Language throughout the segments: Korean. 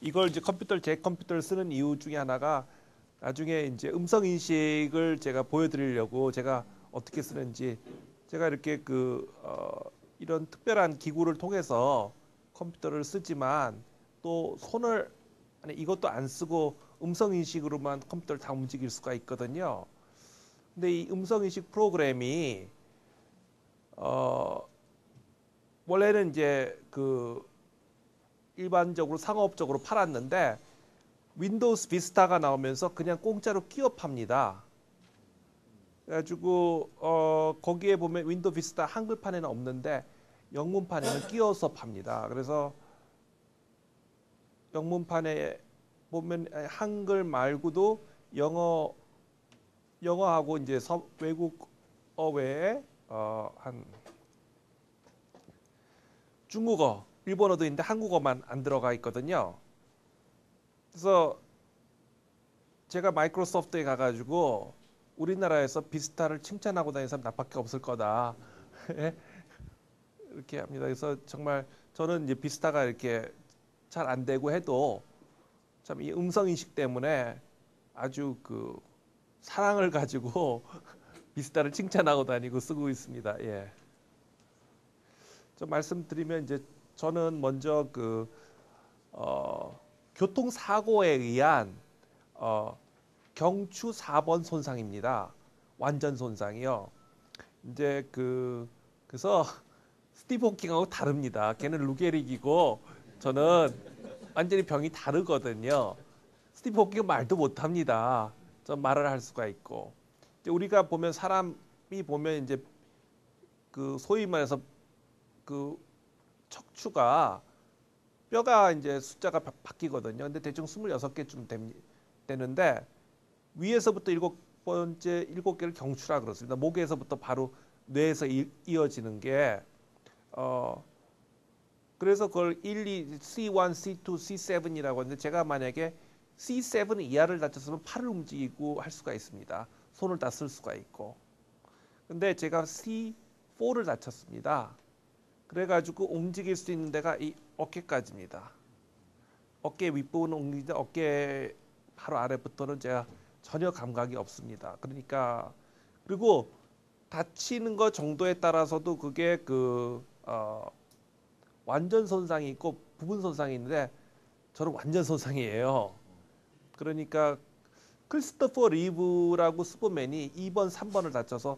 이걸 이제 제 컴퓨터를 쓰는 이유 중에 하나가 나중에 이제 음성 인식을 제가 보여드리려고 제가 어떻게 쓰는지 제가 이렇게 이런 특별한 기구를 통해서 컴퓨터를 쓰지만 또 손을 아니 이것도 안 쓰고 음성 인식으로만 컴퓨터를 다 움직일 수가 있거든요. 근데 이 음성 인식 프로그램이 어 원래는 이제 일반적으로 상업적으로 팔았는데 윈도우스 비스타가 나오면서 그냥 공짜로 끼워 팝니다. 그래가지고 거기에 보면 윈도우 비스타 한글판에는 없는데 영문판에는 끼워서 팝니다. 그래서 영문판에 보면 한글 말고도 영어 영어하고 이제 외국어 외에 한 중국어, 일본어도 있는데 한국어만 안 들어가 있거든요. 그래서 제가 마이크로소프트에 가가지고 우리나라에서 비스타를 칭찬하고 다니는 사람 나밖에 없을 거다. 이렇게 합니다. 그래서 정말 저는 이제 비스타가 이렇게 잘 안 되고 해도 참 이 음성 인식 때문에 아주 사랑을 가지고 비스타를 칭찬하고 다니고 쓰고 있습니다. 예. 좀 말씀드리면 이제 저는 먼저 교통사고에 의한 어, 경추 4번 손상입니다. 완전 손상이요. 이제 그래서 스티브 호킹하고 다릅니다. 걔는 루게릭이고 저는 완전히 병이 다르거든요. 스티브 호킹은 말도 못합니다. 전 말을 할 수가 있고. 이제 우리가 보면 사람이 보면 이제 소위 말해서 그 척추가 뼈가 이제 숫자가 바뀌거든요. 근데 대충 26개쯤 되는데 위에서부터 일곱 개를 경추라 그렇습니다. 목에서부터 바로 뇌에서 이어지는 게 어, 그래서 그걸 1, 2, C1, C2, C7이라고 하는데 제가 만약에 C7 이하를 다쳤으면 팔을 움직이고 할 수가 있습니다. 손을 다 쓸 수가 있고. 근데 제가 C4를 다쳤습니다. 그래가지고 움직일 수 있는 데가 이 어깨까지입니다. 어깨 윗부분은 움직이는데 어깨 바로 아래부터는 제가 전혀 감각이 없습니다. 그러니까 그리고 다치는 것 정도에 따라서도 그게 완전 손상이 있고 부분 손상이 있는데 저는 완전 손상이에요. 그러니까 크리스토퍼 리브라고 슈퍼맨이 2번, 3번을 다쳐서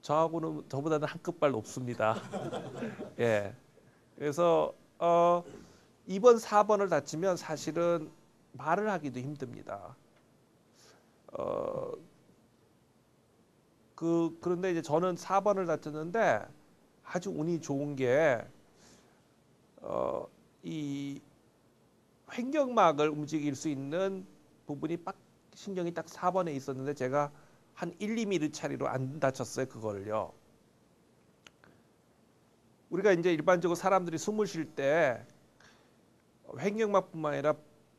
저보다는 한 끗발 높습니다. 예. 그래서 2번, 4번을 다치면 사실은 말을 하기도 힘듭니다. 어, 그런데 이제 저는 4번을 다쳤는데 아주 운이 좋은 게 이 횡격막을 움직일 수 있는 부분이 신경이 딱 4번에 있었는데 제가 한 1, 2mm 차이로 안 다쳤어요, 그거를요. 우리가 이제 일반적으로 사람들이 숨을 쉴 때 횡격막뿐만 아니라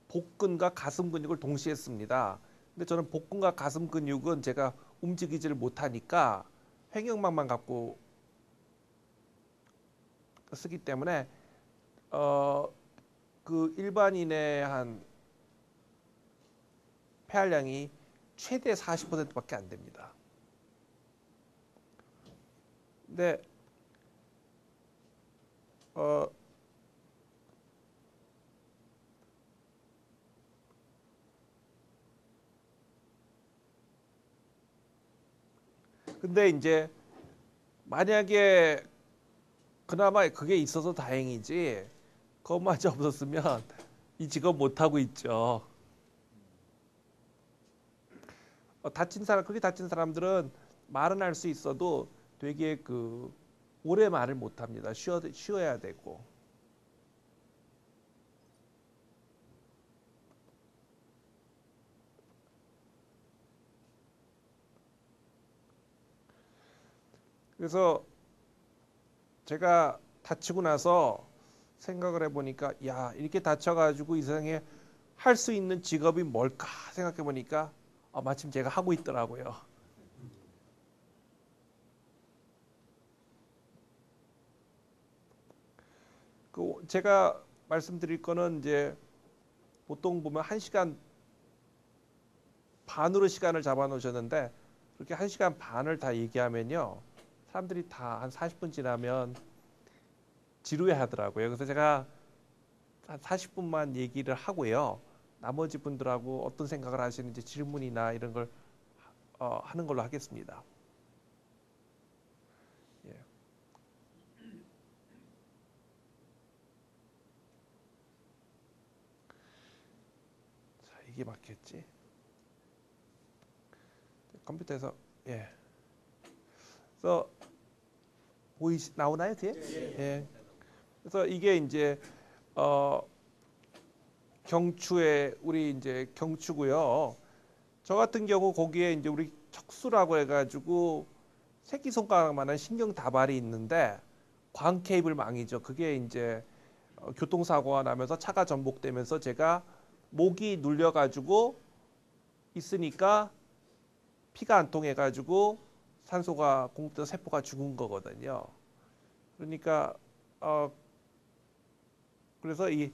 복근과 가슴 근육을 동시에 씁니다. 근데 저는 복근과 가슴 근육은 제가 움직이지를 못하니까 횡격막만 갖고 쓰기 때문에 어, 일반인의 한 폐활량이 최대 40%밖에 안 됩니다. 근데 어, 근데 이제 만약에 그나마 그게 있어서 다행이지 그것마저 없었으면 이 직업 못 하고 있죠. 그렇게 다친 사람들은 말은 할 수 있어도 되게 오래 말을 못 합니다. 쉬어야 되고. 그래서 제가 다치고 나서 생각을 해보니까 야 이렇게 다쳐가지고 이 세상에 할 수 있는 직업이 뭘까 생각해보니까 마침 제가 하고 있더라고요. 제가 말씀드릴 거는 이제 보통 보면 1시간 반으로 시간을 잡아 놓으셨는데 그렇게 1시간 반을 다 얘기하면요. 사람들이 다 한 40분 지나면 지루해 하더라고요. 그래서 제가 한 40분만 얘기를 하고요. 나머지 분들하고 어떤 생각을 하시는지 질문이나 이런 걸 하는 걸로 하겠습니다. 예. 자, 이게 맞겠지? 컴퓨터에서 예. 그래서 나오나요 뒤에? 예. 그래서 이게 이제 경추에 우리 이제 경추고요. 저 같은 경우 거기에 이제 우리 척수라고 해가지고 새끼손가락만한 신경 다발이 있는데 광 케이블 망이죠. 그게 이제 교통사고가 나면서 차가 전복되면서 제가 목이 눌려가지고 있으니까 피가 안 통해가지고 산소가 공급돼서 세포가 죽은 거거든요. 그러니까 그래서 이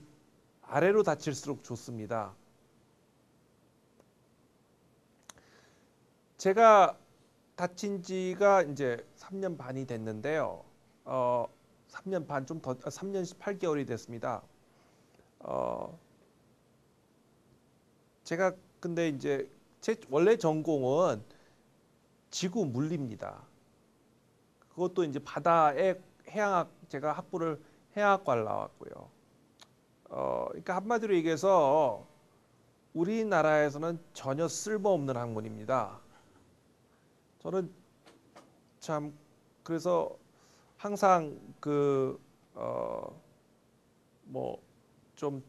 아래로 다칠수록 좋습니다. 제가 다친 지가 이제 3년 반이 됐는데요. 3년 반 좀 더 3년 18개월이 됐습니다. 제가 근데 이제 제 원래 전공은 지구 물리입니다. 그것도 이제 바다의 해양학 제가 학부를 해양학과를 나왔고요. 그러니까 한마디로 얘기해서 우리나라에서는 전혀 쓸모없는 학문입니다. 저는 참 그래서 항상 뭐 좀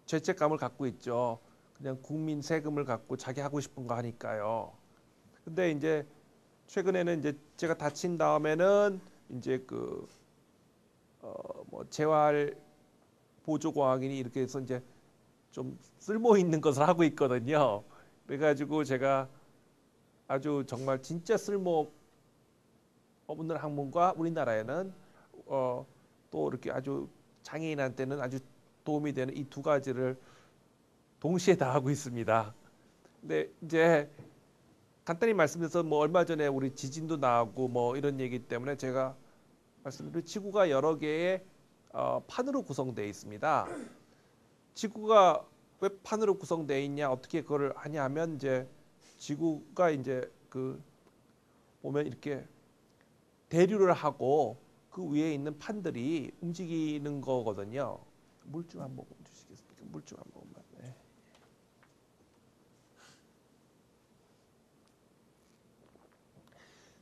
죄책감을 갖고 있죠. 그냥 국민 세금을 갖고 자기 하고 싶은 거 하니까요. 근데 이제 최근에는 이제 제가 다친 다음에는 이제 뭐 재활 보조공학인이 이렇게 해서 이제 좀 쓸모 있는 것을 하고 있거든요. 그래가지고 제가 아주 정말 진짜 쓸모 없는 학문과 우리나라에는 또 이렇게 아주 장애인한테는 아주 도움이 되는 이 두 가지를 동시에 다 하고 있습니다. 근데 이제 간단히 말씀드려서 뭐 얼마 전에 우리 지진도 나고 뭐 이런 얘기 때문에 제가 말씀드린 지구가 여러 개의 판으로 구성되어 있습니다. 지구가 왜 판으로 구성되어 있냐 어떻게 그걸 하냐 하면 이제 지구가 이제 보면 이렇게 대류를 하고 그 위에 있는 판들이 움직이는 거거든요. 물 좀 한 모금 주시겠습니까? 물 좀 한 모금만. 네.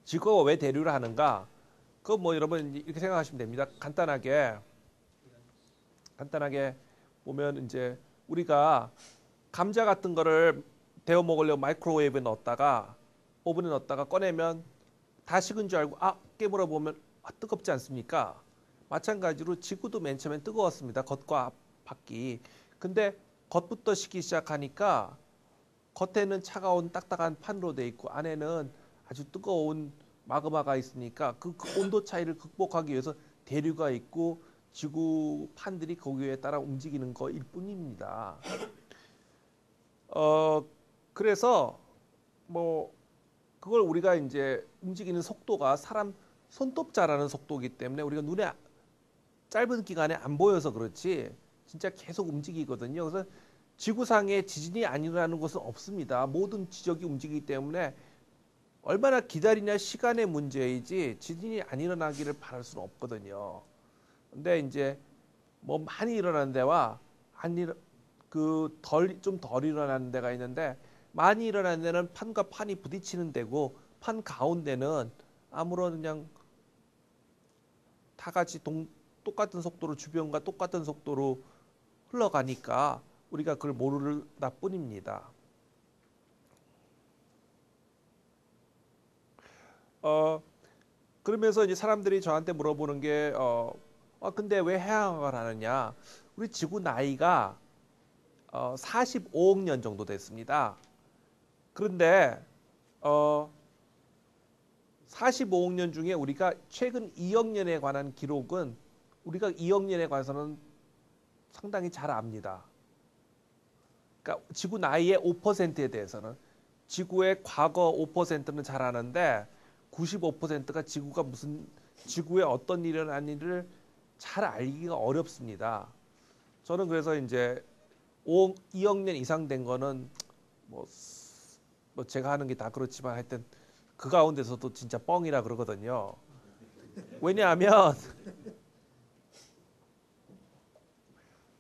지구가 왜 대류를 하는가? 그거 뭐 여러분 이렇게 생각하시면 됩니다. 간단하게 보면 이제 우리가 감자 같은 거를 데워 먹으려고 마이크로웨이브에 넣었다가 오븐에 넣었다가 꺼내면 다 식은 줄 알고 깨물어 보면 뜨겁지 않습니까? 마찬가지로 지구도 맨 처음엔 뜨거웠습니다. 겉과 밖이. 근데 겉부터 식기 시작하니까 겉에는 차가운 딱딱한 판으로 돼 있고 안에는 아주 뜨거운 마그마가 있으니까 그 온도 차이를 극복하기 위해서 대류가 있고 지구 판들이 거기에 따라 움직이는 거일 뿐입니다. 그래서 뭐 그걸 우리가 이제 움직이는 속도가 사람 손톱자라는 속도이기 때문에 우리가 눈에 짧은 기간에 안 보여서 그렇지 진짜 계속 움직이거든요. 그래서 지구상에 지진이 안 일어나는 곳은 없습니다. 모든 지적이 움직이기 때문에 얼마나 기다리냐 시간의 문제이지 지진이 안 일어나기를 바랄 수는 없거든요. 근데 이제 뭐 많이 일어나는 데와 좀 덜 일어나는 데가 있는데 많이 일어나는 데는 판과 판이 부딪히는 데고 판 가운데는 아무런 그냥 다 같이 똑같은 속도로 주변과 똑같은 속도로 흘러가니까 우리가 그걸 모르다 뿐입니다. 그러면서 이제 사람들이 저한테 물어보는 게 근데 왜 해양학을 하느냐? 우리 지구 나이가 45억 년 정도 됐습니다. 그런데 45억 년 중에 우리가 최근 2억 년에 관한 기록은 우리가 2억 년에 관해서는 상당히 잘 압니다. 그러니까 지구 나이의 5%에 대해서는 지구의 과거 5%는 잘 아는데 95%가 지구에 어떤 일이 일어난 일을 잘 알기가 어렵습니다. 저는 그래서 이제 2억 년 이상 된 거는 뭐, 뭐 제가 하는 게 다 그렇지만 하여튼 그 가운데서도 진짜 뻥이라 그러거든요. 왜냐하면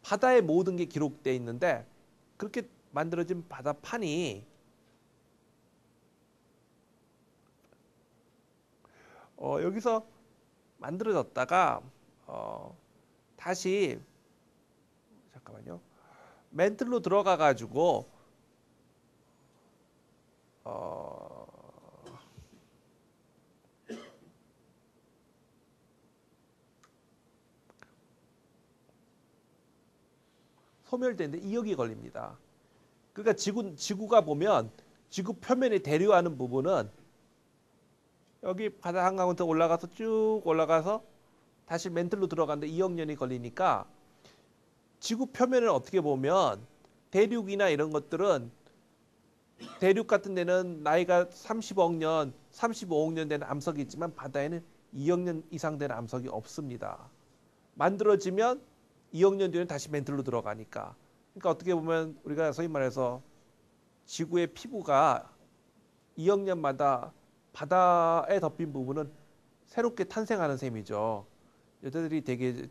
바다의 모든 게 기록돼 있는데 그렇게 만들어진 바다판이 여기서 만들어졌다가 다시 잠깐만요. 멘틀로 들어가 가지고 소멸되는데 2억이 걸립니다. 그러니까 지구가 보면 지구 표면에 대류하는 부분은 여기 바다 한가운데 올라가서 쭉 올라가서 다시 멘틀로 들어가는데 2억 년이 걸리니까 지구 표면을 어떻게 보면 대륙이나 이런 것들은 대륙 같은 데는 나이가 30억 년, 35억 년 된 암석이 있지만 바다에는 2억 년 이상 된 암석이 없습니다. 만들어지면 2억 년 뒤에는 다시 멘틀로 들어가니까. 그러니까 어떻게 보면 우리가 소위 말해서 지구의 피부가 2억 년마다 바다에 덮인 부분은 새롭게 탄생하는 셈이죠. 여자들이 되게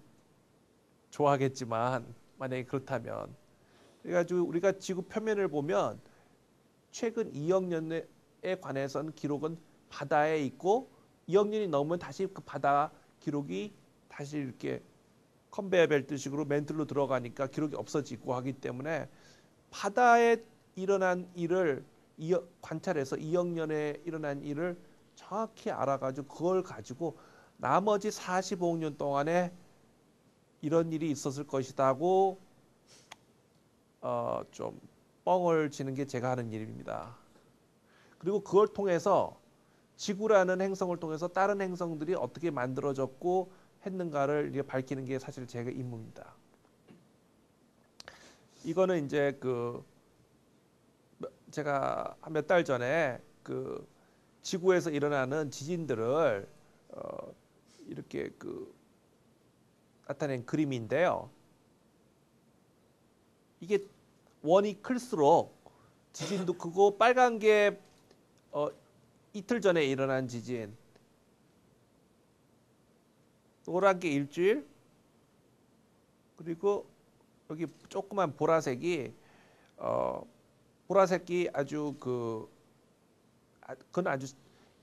좋아하겠지만 만약에 그렇다면 그래가지고 우리가 지구 표면을 보면 최근 2억 년에 관해서는 기록은 바다에 있고 2억 년이 넘으면 다시 그 바다 기록이 다시 이렇게 컨베이어 벨트식으로 멘틀로 들어가니까 기록이 없어지고 하기 때문에 바다에 일어난 일을 관찰해서 2억 년에 일어난 일을 정확히 알아가지고 그걸 가지고 나머지 45억 년 동안에 이런 일이 있었을 것이다고 좀 뻥을 치는 게 제가 하는 일입니다. 그리고 그걸 통해서 지구라는 행성을 통해서 다른 행성들이 어떻게 만들어졌고 했는가를 밝히는 게 사실 제 임무입니다. 이거는 이제 제가 한 몇 달 전에 지구에서 일어나는 지진들을 이렇게 나타낸 그림인데요. 이게 원이 클수록 지진도 크고 빨간 게 이틀 전에 일어난 지진, 노란 게 일주일, 그리고 여기 조그만 보라색이 아주 그건 아주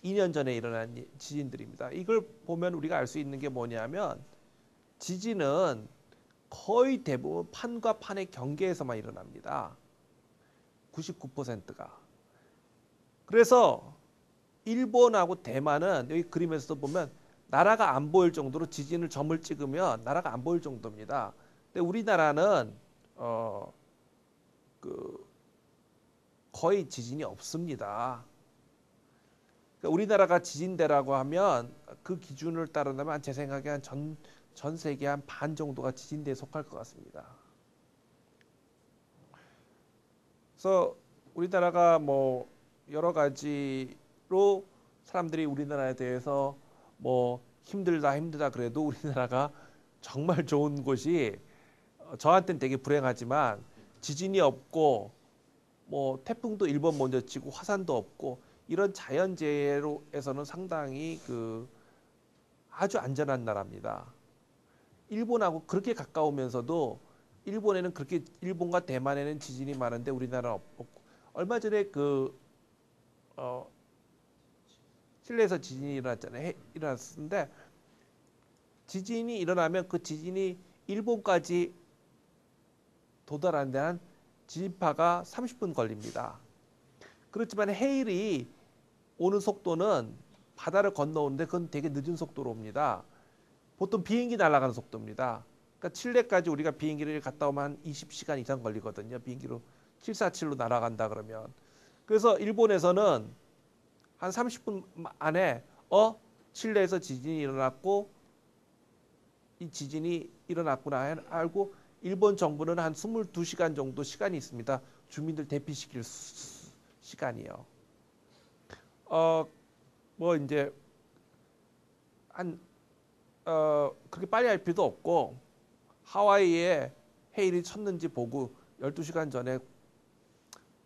2년 전에 일어난 지진들입니다. 이걸 보면 우리가 알 수 있는 게 뭐냐면 지진은 거의 대부분 판과 판의 경계에서만 일어납니다. 99%가. 그래서 일본하고 대만은 여기 그림에서도 보면 나라가 안 보일 정도로 지진을 점을 찍으면 나라가 안 보일 정도입니다. 근데 우리나라는 거의 지진이 없습니다. 그러니까 우리나라가 지진대라고 하면 그 기준을 따른다면 제 생각에 전 세계 한 반 정도가 지진대에 속할 것 같습니다. 그래서 우리나라가 뭐 여러 가지로 사람들이 우리나라에 대해서 뭐 힘들다 그래도 우리나라가 정말 좋은 곳이 저한테는 되게 불행하지만 지진이 없고 뭐 태풍도 일본 먼저 치고 화산도 없고 이런 자연재해로에서는 상당히 아주 안전한 나라입니다. 일본하고 그렇게 가까우면서도 일본에는 그렇게 일본과 대만에는 지진이 많은데 우리나라는 없고 얼마 전에 칠레에서 지진이 일어났는데 지진이 일어나면 그 지진이 일본까지 도달하는 데 한 지진파가 30분 걸립니다. 그렇지만 해일이 오는 속도는 바다를 건너오는데 그건 되게 늦은 속도로 옵니다. 보통 비행기 날아가는 속도입니다. 그러니까 칠레까지 우리가 비행기를 갔다 오면 한 20시간 이상 걸리거든요. 비행기로 747로 날아간다 그러면. 그래서 일본에서는 한 30분 안에 칠레에서 지진이 일어났고 이 지진이 일어났구나 알고 일본 정부는 한 22시간 정도 시간이 있습니다. 주민들 대피시킬 시간이요. 뭐 이제 한 그렇게 빨리 할 필요도 없고 하와이에 해일이 쳤는지 보고 12시간 전에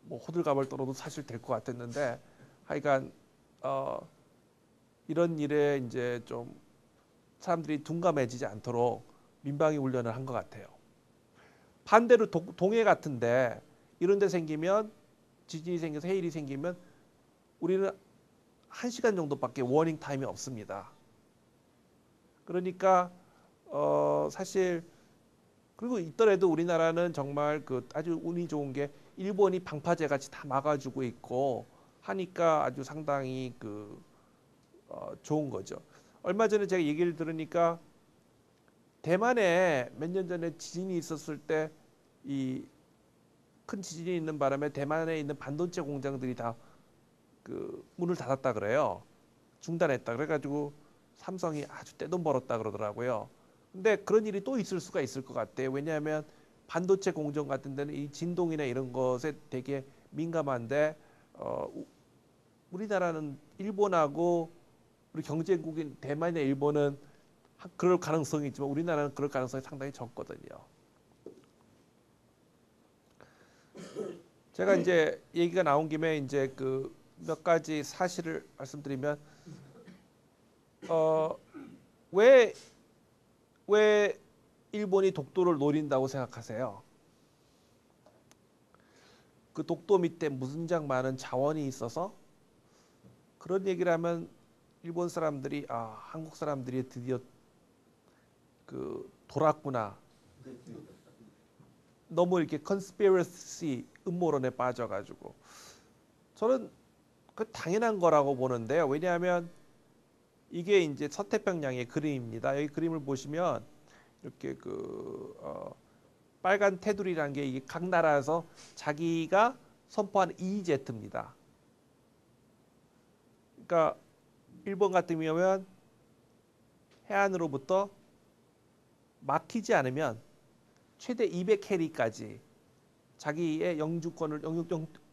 뭐 호들갑을 떨어도 사실 될 것 같았는데 하여간 이런 일에 이제 좀 사람들이 둔감해지지 않도록 민방위 훈련을 한 것 같아요. 반대로 동해 같은데 이런 데 생기면 지진이 생겨서 해일이 생기면 우리는 1시간 정도밖에 워닝 타임이 없습니다. 그러니까 사실 그리고 있더라도 우리나라는 정말 그 아주 운이 좋은 게 일본이 방파제 같이 다 막아주고 있고 하니까 아주 상당히 그 좋은 거죠. 얼마 전에 제가 얘기를 들으니까 대만에 몇 년 전에 지진이 있었을 때 이 큰 지진이 있는 바람에 대만에 있는 반도체 공장들이 다 그 문을 닫았다 그래요. 중단했다. 그래가지고 삼성이 아주 떼돈 벌었다 그러더라고요. 근데 그런 일이 또 있을 수가 있을 것 같아요. 왜냐하면 반도체 공정 같은 데는 이 진동이나 이런 것에 되게 민감한데 우리나라는 일본하고 우리 경쟁국인 대만이나 일본은 그럴 가능성이 있지만 우리나라는 그럴 가능성이 상당히 적거든요. 제가 이제 얘기가 나온 김에 이제 그 몇 가지 사실을 말씀드리면 왜 일본이 독도를 노린다고 생각하세요? 그 독도 밑에 무진장 많은 자원이 있어서 그런 얘기를 하면 일본 사람들이 한국 사람들이 드디어 그 돌았구나. 너무 이렇게 컨스피러시 음모론에 빠져가지고 저는 그 당연한 거라고 보는데요. 왜냐하면 이게 이제 서태평양의 그림입니다. 여기 그림을 보시면 이렇게 빨간 테두리라는 게 이게 각 나라에서 자기가 선포한 EEZ입니다. 그러니까 일본 같은 경우면 해안으로부터 막히지 않으면 최대 200캐리까지 자기의 영주권을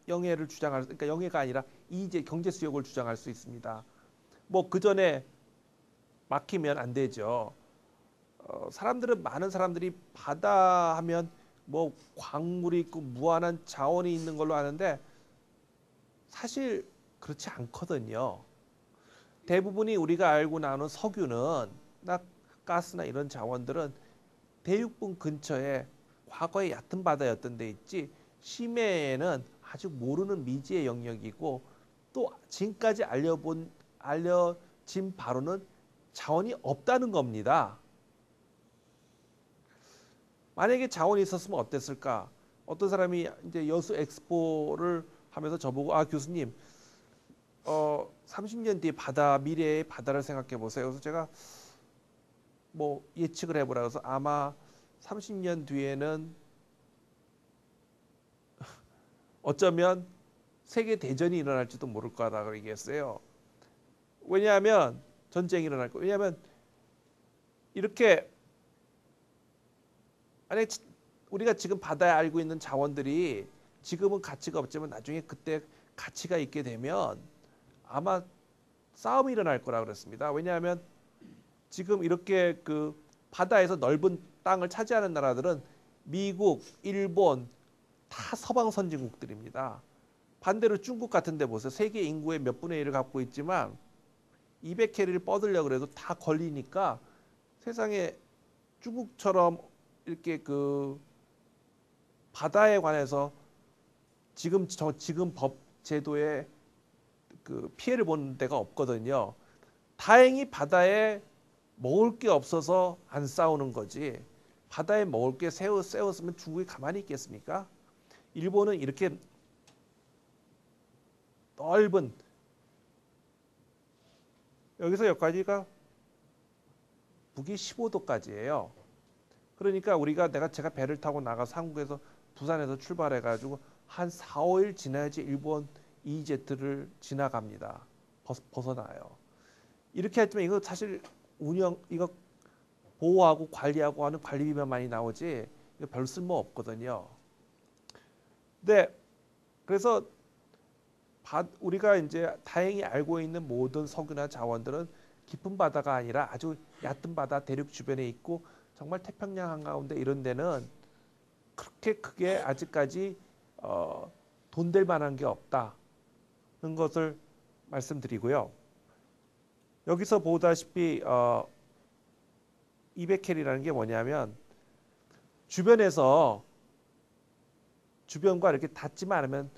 영해를 주장할 그러니까 영해가 아니라 이제 경제 수역을 주장할 수 있습니다. 뭐 그 전에 막히면 안 되죠. 많은 사람들이 바다 하면 뭐 광물이 있고 무한한 자원이 있는 걸로 아는데 사실 그렇지 않거든요. 대부분이 우리가 알고 나오는 석유는 가스나 이런 자원들은 대륙분 근처에 과거에 얕은 바다였던 데 있지 심해에는 아직 모르는 미지의 영역이고 또 지금까지 알려진 바로는 자원이 없다는 겁니다. 만약에 자원이 있었으면 어땠을까? 어떤 사람이 이제 여수 엑스포를 하면서 저보고 교수님 30년 뒤에 미래의 바다를 생각해 보세요. 그래서 제가 뭐 예측을 해보라 그래서 아마 30년 뒤에는 어쩌면 세계 대전이 일어날지도 모를 거라고 얘기했어요. 왜냐하면 전쟁이 일어날 거. 왜냐하면 이렇게 만약 우리가 지금 바다에 알고 있는 자원들이 지금은 가치가 없지만 나중에 그때 가치가 있게 되면 아마 싸움이 일어날 거라고 그랬습니다. 왜냐하면 지금 이렇게 그 바다에서 넓은 땅을 차지하는 나라들은 미국, 일본 다 서방 선진국들입니다. 반대로 중국 같은 데 보세요. 세계 인구의 몇 분의 1을 갖고 있지만 200캐리를 뻗으려고 해도 다 걸리니까 세상에 중국처럼 이렇게 그 바다에 관해서 지금 법 제도에 그 피해를 보는 데가 없거든요. 다행히 바다에 먹을 게 없어서 안 싸우는 거지. 바다에 먹을 게 세웠으면 중국이 가만히 있겠습니까? 일본은 이렇게 넓은 여기서 여기까지가 북위 15도까지예요. 그러니까 제가 배를 타고 나가서 한국에서 부산에서 출발해 가지고 한 4, 5일 지나야지 일본 EEZ를 지나갑니다. 벗어나요. 이렇게 했지만 이거 사실 이거 보호하고 관리하고 하는 관리비만 많이 나오지 별 쓸모 없거든요. 근데 그래서 우리가 이제 다행히 알고 있는 모든 석유나 자원들은 깊은 바다가 아니라 아주 얕은 바다 대륙 주변에 있고 정말 태평양 한가운데 이런 데는 그렇게 크게 아직까지 돈될 만한 게 없다는 것을 말씀드리고요. 여기서 보다시피 200캘리라는 게 뭐냐면 주변과 이렇게 닿지만 않으면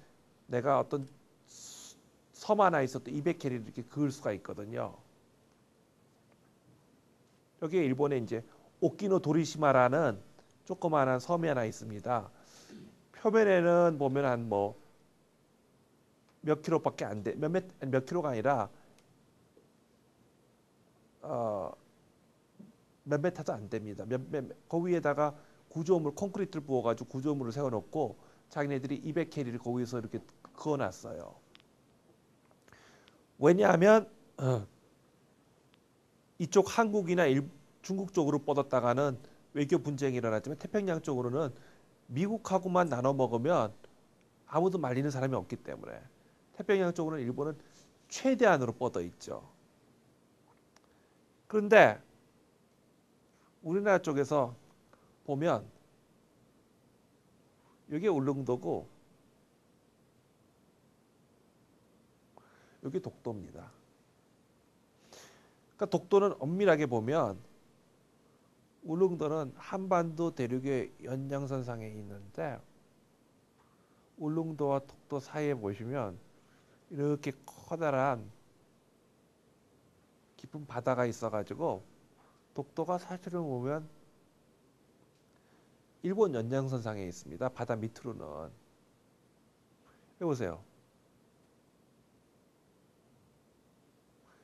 내가 어떤 섬 하나 있어도 200캘리를 이렇게 그을 수가 있거든요. 여기에 일본에 이제 오키노 도리시마라는 조그마한 섬이 하나 있습니다. 표면에는 보면 한 뭐 몇 킬로밖에 안 돼. 몇 킬로가 아니라 몇 메타도 안 됩니다. 그 위에다가 구조물 콘크리트를 부어가지고 구조물을 세워놓고 자기네들이 200캐리를 거기서 이렇게 그어놨어요. 왜냐하면 이쪽 한국이나 중국 쪽으로 뻗었다가는 외교 분쟁이 일어났지만 태평양 쪽으로는 미국하고만 나눠 먹으면 아무도 말리는 사람이 없기 때문에 태평양 쪽으로는 일본은 최대한으로 뻗어 있죠. 그런데 우리나라 쪽에서 보면 여기 울릉도고 여기 독도입니다. 그러니까 독도는 엄밀하게 보면 울릉도는 한반도 대륙의 연장선상에 있는데 울릉도와 독도 사이에 보시면 이렇게 커다란 깊은 바다가 있어가지고 독도가 사실은 보면 일본 연장선상에 있습니다. 바다 밑으로는. 해보세요.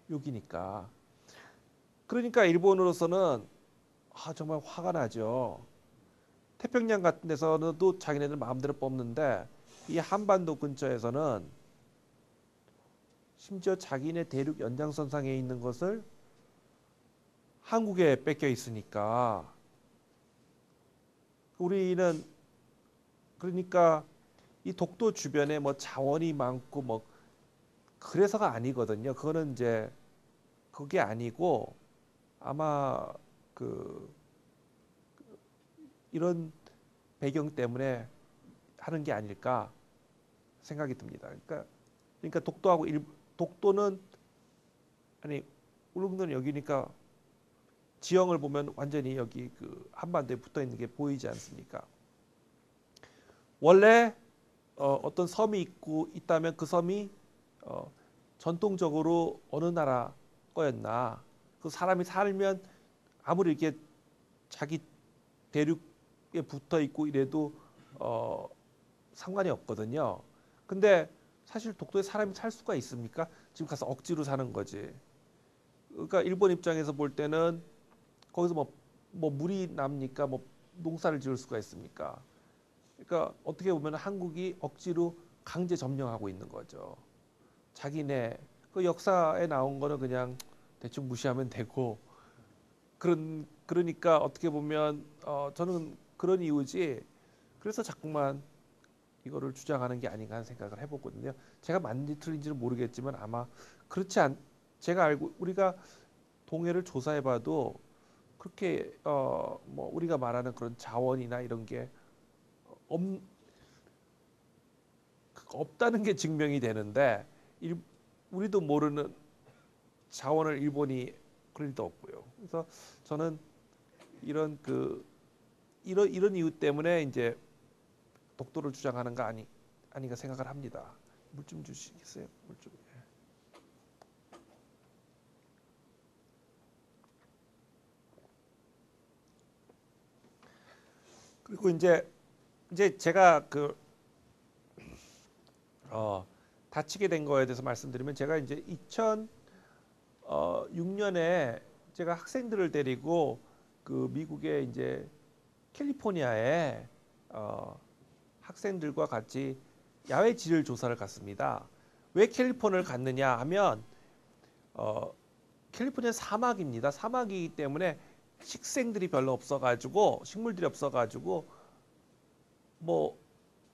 여기니까. 그러니까 일본으로서는 정말 화가 나죠. 태평양 같은 데서는 또 자기네들 마음대로 뽑는데 이 한반도 근처에서는 심지어 자기네 대륙 연장선상에 있는 것을 한국에 뺏겨 있으니까 우리는 그러니까 이 독도 주변에 뭐 자원이 많고 뭐 그래서가 아니거든요. 그거는 이제 그게 아니고 아마 이런 배경 때문에 하는 게 아닐까 생각이 듭니다. 그러니까 독도는 아니 울릉도는 여기니까 지형을 보면 완전히 여기 그 한반도에 붙어 있는 게 보이지 않습니까? 원래 어떤 섬이 있다면 그 섬이 전통적으로 어느 나라 거였나? 그 사람이 살면 아무리 이렇게 자기 대륙에 붙어 있고 이래도 상관이 없거든요. 근데 사실 독도에 사람이 살 수가 있습니까? 지금 가서 억지로 사는 거지. 그러니까 일본 입장에서 볼 때는 거기서 뭐 물이 납니까? 뭐 농사를 지을 수가 있습니까? 그러니까 어떻게 보면 한국이 억지로 강제 점령하고 있는 거죠. 자기네 그 역사에 나온 거는 그냥 대충 무시하면 되고 그러니까 어떻게 보면 저는 그런 이유지. 그래서 자꾸만 이거를 주장하는 게 아닌가 하는 생각을 해보거든요. 제가 맞는지 틀린지는 모르겠지만 아마 제가 알고 우리가 동해를 조사해봐도 그렇게 뭐 우리가 말하는 그런 자원이나 이런 게 없, 없다는 게 증명이 되는데 우리도 모르는 자원을 일본이 그럴 리도 없고요. 그래서 저는 이런 이런 이유 때문에 이제 독도를 주장하는 거 아닌가 생각을 합니다. 물 좀 주시겠어요? 물 좀. 그리고 이제 제가 다치게 된 거에 대해서 말씀드리면 제가 이제 2006년에 제가 학생들을 데리고 그 미국의 이제 캘리포니아에 학생들과 같이 야외 지질 조사를 갔습니다. 왜 캘리포니아를 갔느냐 하면 캘리포니아 사막입니다. 사막이기 때문에 식물들이 별로 없어가지고 뭐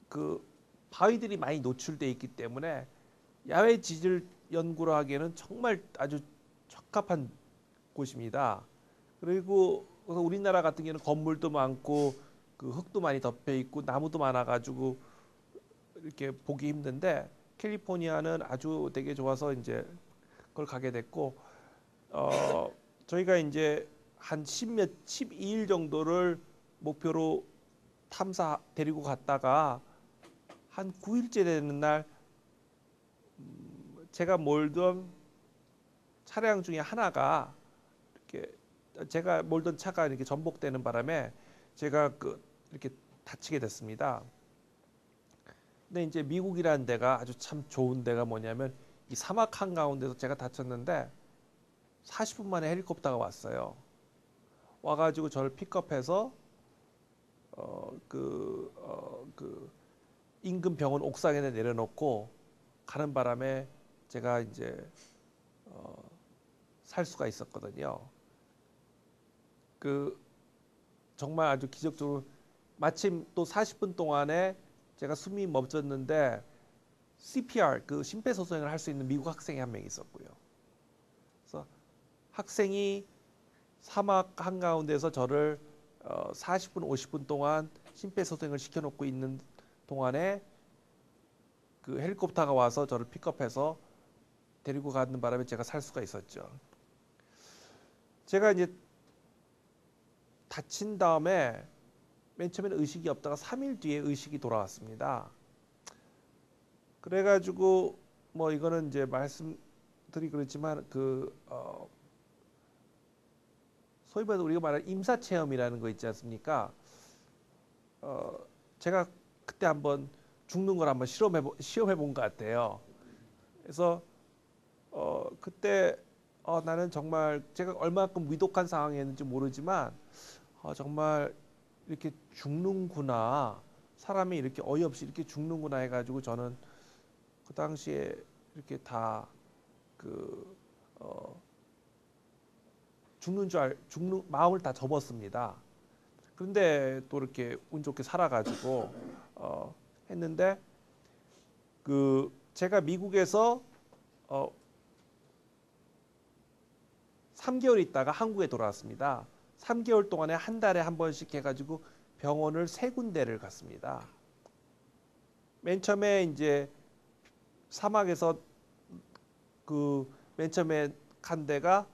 그 바위들이 많이 노출돼 있기 때문에 야외 지질 연구를 하기에는 정말 아주 적합한 곳입니다. 그리고 그래서 우리나라 같은 경우는 건물도 많고 그 흙도 많이 덮여 있고 나무도 많아가지고 이렇게 보기 힘든데 캘리포니아는 아주 되게 좋아서 이제 그걸 가게 됐고 저희가 이제 한 12일 정도를 목표로 탐사 데리고 갔다가 한 9일째 되는 날 제가 몰던 차량 중에 하나가 이렇게 제가 몰던 차가 이렇게 전복되는 바람에 제가 이렇게 다치게 됐습니다. 근데 이제 미국이라는 데가 아주 참 좋은 데가 뭐냐면 이 사막 한가운데서 제가 다쳤는데 40분 만에 헬리콥터가 왔어요. 와가지고 저를 픽업해서 그 인근 병원 옥상에 내려놓고 가는 바람에 제가 이제 살 수가 있었거든요. 그 정말 아주 기적적으로 마침 또 40분 동안에 제가 숨이 멎었는데 CPR 그 심폐소생을 할 수 있는 미국 학생이 한 명 있었고요. 그래서 학생이 사막 한가운데서 저를 40분, 50분 동안 심폐소생을 시켜놓고 있는 동안에 그 헬리콥터가 와서 저를 픽업해서 데리고 가는 바람에 제가 살 수가 있었죠. 제가 이제 다친 다음에 맨 처음에는 의식이 없다가 3일 뒤에 의식이 돌아왔습니다. 그래가지고 뭐 이거는 이제 말씀드리 그렇지만 소위 말해서 우리가 말하는 임사체험이라는 거 있지 않습니까? 제가 그때 한번 죽는 걸 한번 시험해 본 것 같아요. 그래서 그때 나는 정말 제가 얼마큼 위독한 상황이었는지 모르지만 정말 이렇게 죽는구나. 사람이 이렇게 어이없이 이렇게 죽는구나 해가지고 저는 그 당시에 이렇게 다 죽는 마음을 다 접었습니다. 그런데 또 이렇게 운 좋게 살아가지고 했는데 제가 미국에서 3개월 있다가 한국에 돌아왔습니다. 3개월 동안에 한 달에 한 번씩 해가지고 병원을 3군데를 갔습니다. 맨 처음에 이제 사막에서 맨 처음에 간 데가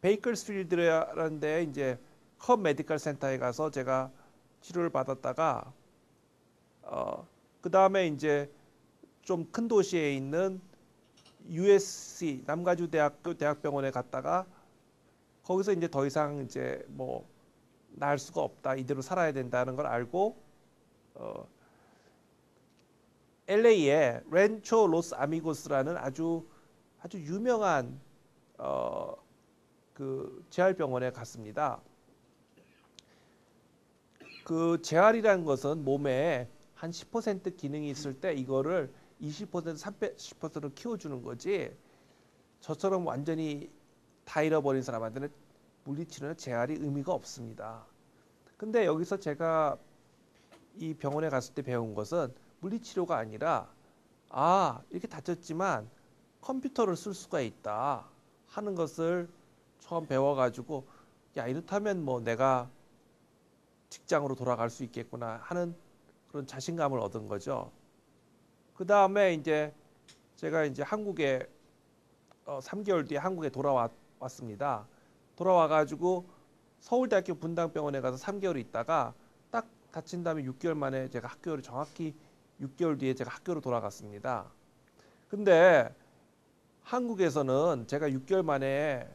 베이커스필드라는 데 이제 컵 메디컬 센터에 가서 제가 치료를 받았다가 그 다음에 이제 좀 큰 도시에 있는 USC 남가주 대학병원에 갔다가 거기서 이제 더 이상 이제 뭐 나을 수가 없다, 이대로 살아야 된다는 걸 알고 LA에 렌초 로스 아미고스라는 아주 유명한 그 재활병원에 갔습니다. 그 재활이라는 것은 몸에 한 10% 기능이 있을 때 이거를 20%, 30%로 키워주는 거지. 저처럼 완전히 다 잃어버린 사람한테는 물리치료는 재활이 의미가 없습니다. 근데 여기서 제가 이 병원에 갔을 때 배운 것은 물리치료가 아니라 이렇게 다쳤지만 컴퓨터를 쓸 수가 있다 하는 것을 처음 배워가지고 이렇다면 뭐 내가 직장으로 돌아갈 수 있겠구나 하는 그런 자신감을 얻은 거죠. 그 다음에 이제 제가 이제 한국에 3개월 뒤에 한국에 돌아왔습니다. 돌아와가지고 서울대학교 분당병원에 가서 3개월 있다가 딱 다친 다음에 6개월 만에 제가 정확히 6개월 뒤에 제가 학교로 돌아갔습니다. 근데 한국에서는 제가 6개월 만에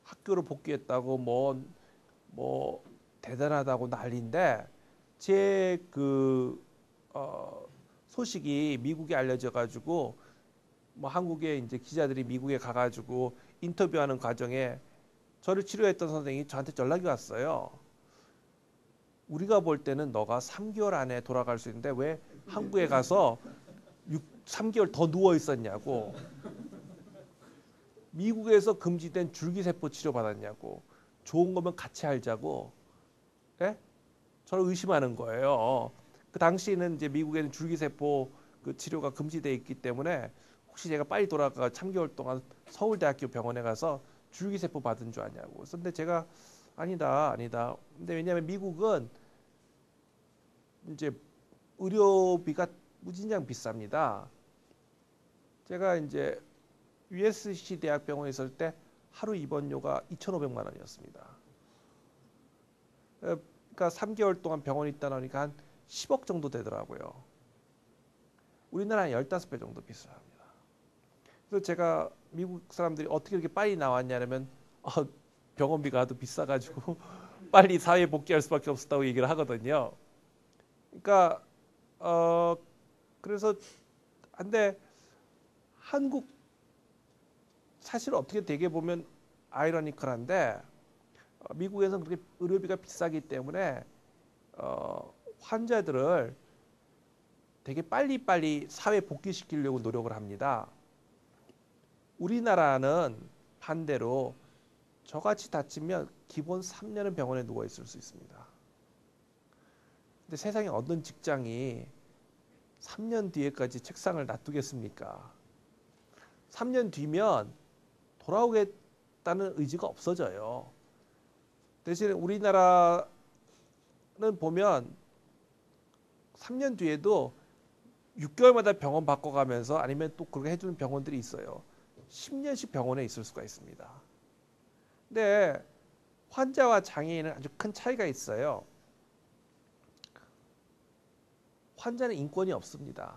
학교로 복귀했다고 뭐 대단하다고 난리인데 제 소식이 미국에 알려져 가지고 뭐 한국에 이제 기자들이 미국에 가가지고 인터뷰하는 과정에 저를 치료했던 선생님이 저한테 연락이 왔어요. 우리가 볼 때는 너가 3개월 안에 돌아갈 수 있는데 왜 한국에 가서 3개월 더 누워 있었냐고. 미국에서 금지된 줄기세포 치료 받았냐고. 좋은 거면 같이 알자고. 예? 저를 의심하는 거예요. 그 당시에는 이제 미국에는 줄기세포 그 치료가 금지돼 있기 때문에 혹시 제가 빨리 돌아가 3개월 동안 서울대학교 병원에 가서 줄기세포 받은 줄 아냐고. 근데 제가 아니다, 아니다. 근데 왜냐하면 미국은 이제 의료비가 무진장 비쌉니다. 제가 이제 USC 대학병원에 있을 때 하루 입원료가 2,500만 원이었습니다. 그러니까 3개월 동안 병원에 있다 나오니까 한 10억 정도 되더라고요. 우리나라 한 15배 정도 비쌉니다. 그래서 제가 미국 사람들이 어떻게 이렇게 빨리 나왔냐면 병원비가 하도 비싸가지고 빨리 사회에 복귀할 수밖에 없었다고 얘기를 하거든요. 그러니까 그래서 근데 한국 사실 어떻게 되게 보면 아이러니컬한데 미국에서는 그렇게 의료비가 비싸기 때문에 환자들을 되게 빨리빨리 사회 복귀시키려고 노력을 합니다. 우리나라는 반대로 저같이 다치면 기본 3년은 병원에 누워 있을 수 있습니다. 근데 세상에 어떤 직장이 3년 뒤에까지 책상을 놔두겠습니까? 3년 뒤면 돌아오겠다는 의지가 없어져요. 대신에 우리나라는 보면 3년 뒤에도 6개월마다 병원 바꿔가면서 아니면 또 그렇게 해주는 병원들이 있어요. 10년씩 병원에 있을 수가 있습니다. 근데 환자와 장애인은 아주 큰 차이가 있어요. 환자는 인권이 없습니다.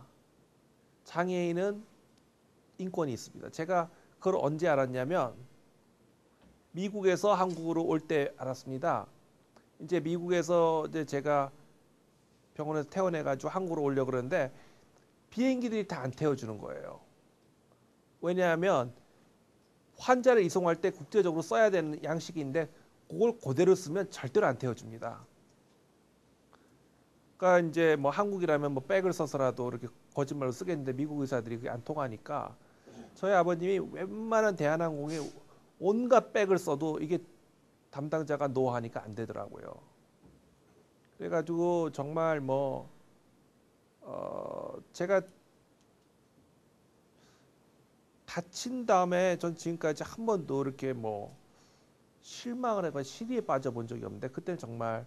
장애인은 인권이 있습니다. 제가 그걸 언제 알았냐면 미국에서 한국으로 올 때 알았습니다. 이제 미국에서 이제 제가 병원에서 퇴원해가지고 한국으로 오려고 그러는데 비행기들이 다 안 태워주는 거예요. 왜냐하면 환자를 이송할 때 국제적으로 써야 되는 양식인데 그걸 그대로 쓰면 절대로 안 태워줍니다. 그러니까 이제 뭐 한국이라면 뭐 백을 써서라도 이렇게 거짓말로 쓰겠는데 미국 의사들이 그게 안 통하니까 저희 아버님이 웬만한 대한항공에 온갖 백을 써도 이게 담당자가 노하니까 안 되더라고요. 그래가지고 정말 뭐 제가 다친 다음에 전 지금까지 한 번도 이렇게 뭐 실망을 해가 시리에 빠져본 적이 없는데 그때는 정말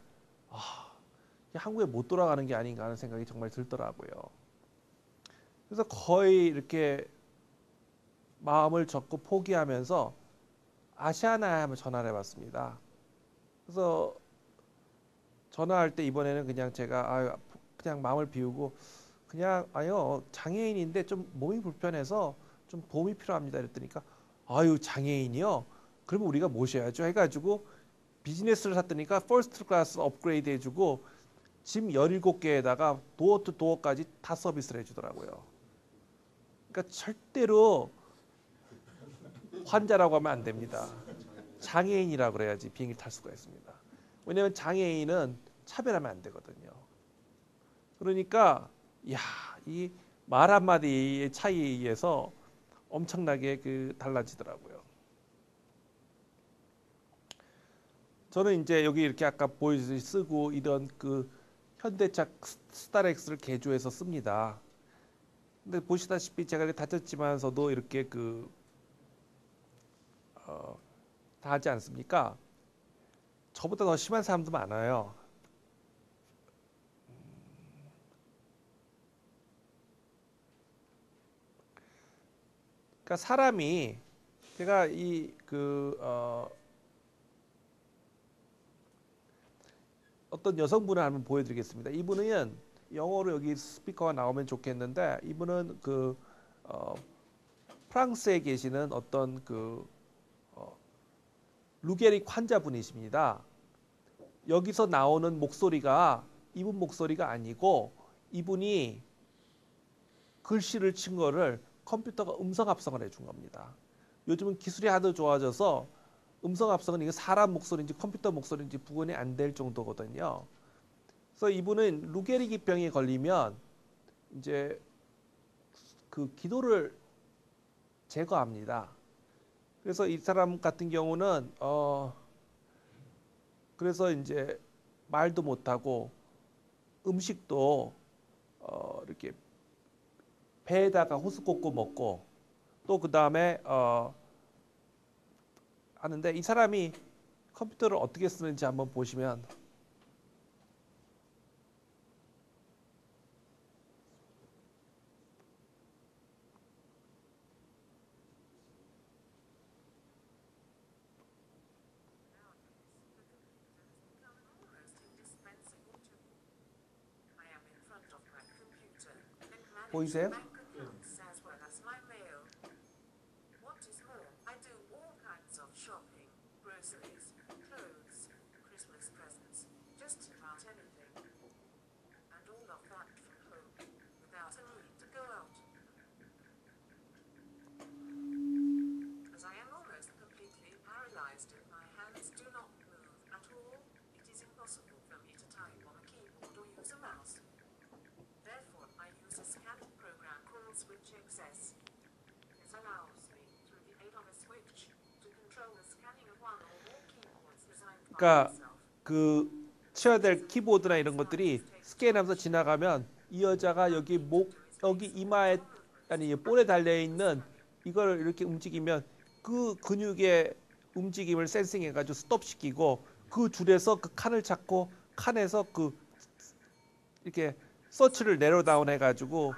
한국에 못 돌아가는 게 아닌가 하는 생각이 정말 들더라고요. 그래서 거의 이렇게 마음을 접고 포기하면서 아시아나에 한번 전화를 해봤습니다. 그래서 전화할 때 이번에는 그냥 제가 그냥 마음을 비우고 그냥 아니요 장애인인데 좀 몸이 불편해서 좀 도움이 필요합니다. 이랬더니까 아유 장애인이요? 그러면 우리가 모셔야죠 해가지고 비즈니스를 샀더니까 퍼스트 클래스 업그레이드 해주고 짐 17개에다가 도어 투 도어까지 다 서비스를 해주더라고요. 그러니까 절대로 환자라고 하면 안 됩니다. 장애인이라고 그래야지 비행기 탈 수가 있습니다. 왜냐하면 장애인은 차별하면 안 되거든요. 그러니까 이 말 한마디의 차이에 의해서 엄청나게 달라지더라고요. 저는 이제 여기 이렇게 아까 보여주듯이 쓰고 이런 현대차 스타렉스를 개조해서 씁니다. 근데 보시다시피 제가 이렇게 다쳤지만서도 이렇게 다 하지 않습니까? 저보다 더 심한 사람도 많아요. 그러니까 사람이 제가 어떤 여성분을 한번 보여드리겠습니다. 이분은 영어로 여기 스피커가 나오면 좋겠는데 이분은 프랑스에 계시는 어떤 루게릭 환자분이십니다. 여기서 나오는 목소리가 이분 목소리가 아니고 이분이 글씨를 친 거를 컴퓨터가 음성 합성을 해준 겁니다. 요즘은 기술이 하도 좋아져서 음성 합성은 이게 사람 목소리인지 컴퓨터 목소리인지 구분이 안 될 정도거든요. 그래서 이분은 루게릭 병에 걸리면 이제 기도를 제거합니다. 그래서 이 사람 같은 경우는 그래서 이제 말도 못하고 음식도 이렇게 배에다가 호스 꽂고 먹고 또 그 다음에 하는데 이 사람이 컴퓨터를 어떻게 쓰는지 한번 보시면 보이세요? 그러니까 그 쳐야 될 키보드나 이런 것들이 스캔하면서 지나가면 이 여자가 여기 목 여기 이마에 아니 볼에 달려 있는 이걸 이렇게 움직이면 그 근육의 움직임을 센싱해 가지고 스톱시키고 그 줄에서 그 칸을 찾고 칸에서 그 이렇게 서치를 내로 다운 해 가지고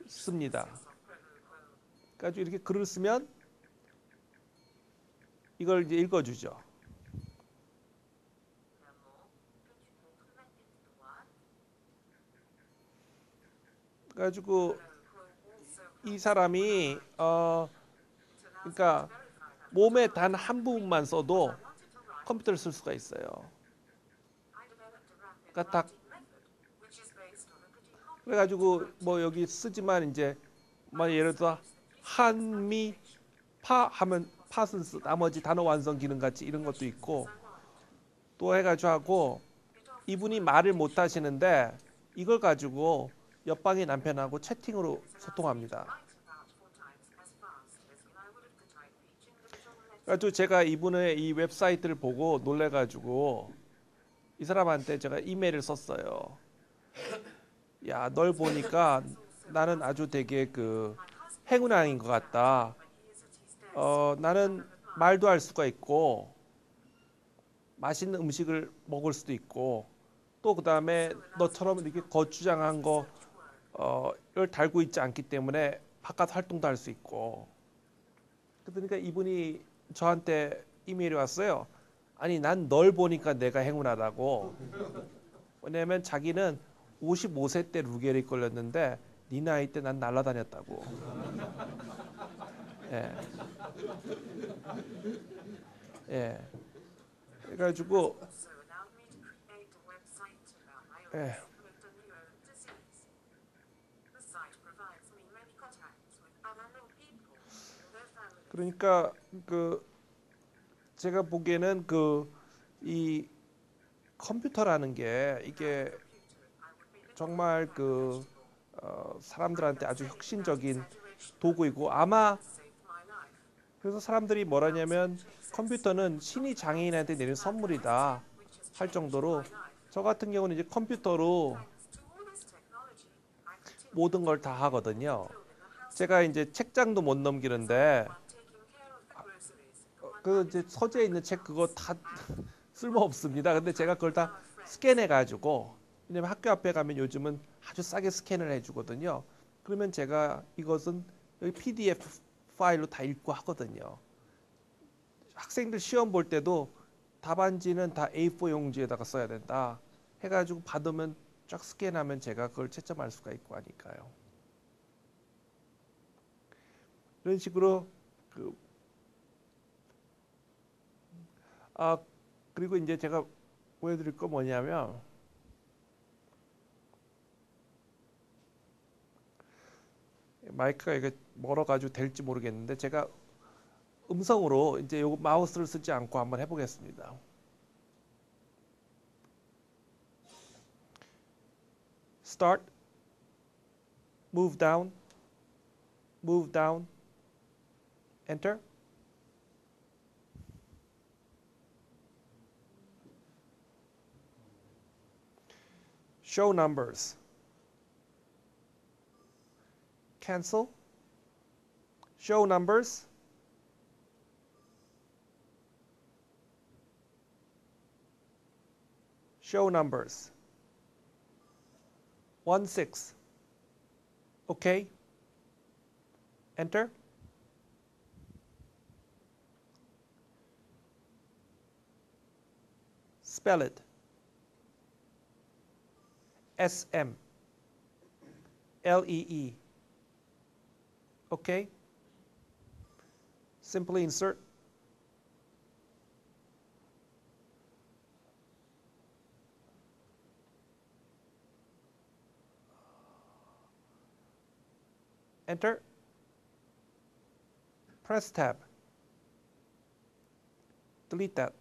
씁니다. 그래가지고 이렇게 글을 쓰면 이걸 이제 읽어주죠. 그래가지고 이 사람이 그러니까 몸의 단 한 부분만 써도 컴퓨터를 쓸 수가 있어요. 그러니까 딱 그래가지고 뭐 여기 쓰지만 이제 뭐 예를 들어 한미 파 하면 팟은 나머지 단어 완성 기능 같이 이런 것도 있고 또 해가지고 하고 이분이 말을 못 하시는데 이걸 가지고 옆방의 남편하고 채팅으로 소통합니다. 그래가지고 제가 이분의 이 웹사이트를 보고 놀래가지고 이 사람한테 제가 이메일을 썼어요. 야, 널 보니까 나는 아주 되게 그 행운아인 것 같다. 나는 말도 할 수가 있고 맛있는 음식을 먹을 수도 있고 또 그다음에 너처럼 이렇게 거추장한 거를 달고 있지 않기 때문에 바깥 활동도 할 수 있고 그러니까 이분이 저한테 이메일이 왔어요. 아니 난 널 보니까 내가 행운하다고. 왜냐면 자기는 55세 때 루게릭 걸렸는데 네 나이 때 난 날아다녔다고. 예. 예. 그래가지고 예. 그러니까 그 제가 보기에는 그 이 컴퓨터라는 게 이게 정말 그 사람들한테 아주 혁신적인 도구이고 아마 그래서 사람들이 뭐라냐면 컴퓨터는 신이 장애인한테 내린 선물이다 할 정도로 저 같은 경우는 이제 컴퓨터로 모든 걸 다 하거든요. 제가 이제 책장도 못 넘기는데 그 이제 서재에 있는 책 그거 다 쓸모 없습니다. 근데 제가 그걸 다 스캔해 가지고 왜냐면 학교 앞에 가면 요즘은 아주 싸게 스캔을 해주거든요. 그러면 제가 이것은 여기 PDF 파일로 다 읽고 하거든요. 학생들 시험 볼 때도 답안지는 다 A4 용지에다가 써야 된다. 해가지고 받으면 쫙 스캔하면 제가 그걸 채점할 수가 있고 하니까요. 이런 식으로 그, 그리고 이제 제가 보여드릴 거 뭐냐면 마이크가 이게 멀어가지고 될지 모르겠는데 제가 음성으로 이제 요 마우스를 쓰지 않고 한번 해보겠습니다. Start, move down, enter. show numbers. Cancel. Show numbers. Show numbers. 1, 6. OK. Enter. Spell it. SM. LEE. OK. Simply insert. Enter. Press tab. Delete that.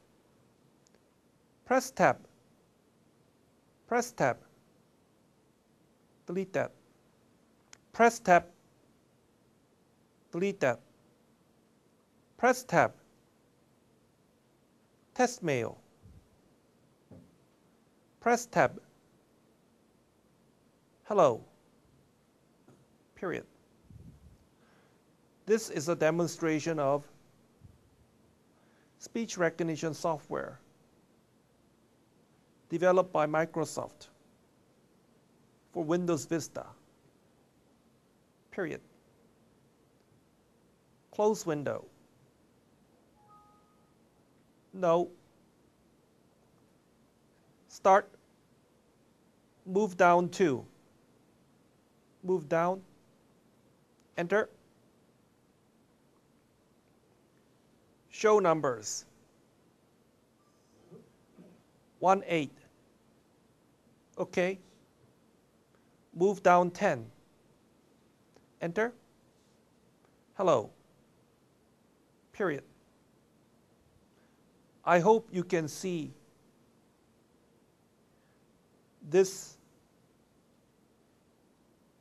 Press tab. Press tab. Delete that. Press tab. Delete that. Press tab. Test mail. Press tab. Hello. Period. This is a demonstration of speech recognition software developed by Microsoft for Windows Vista. Period. Close window. No. Start. Move down 2. Move down. Enter. Show numbers. 1, 8. OK. Move down 10. Enter. Hello. Period. I hope you can see this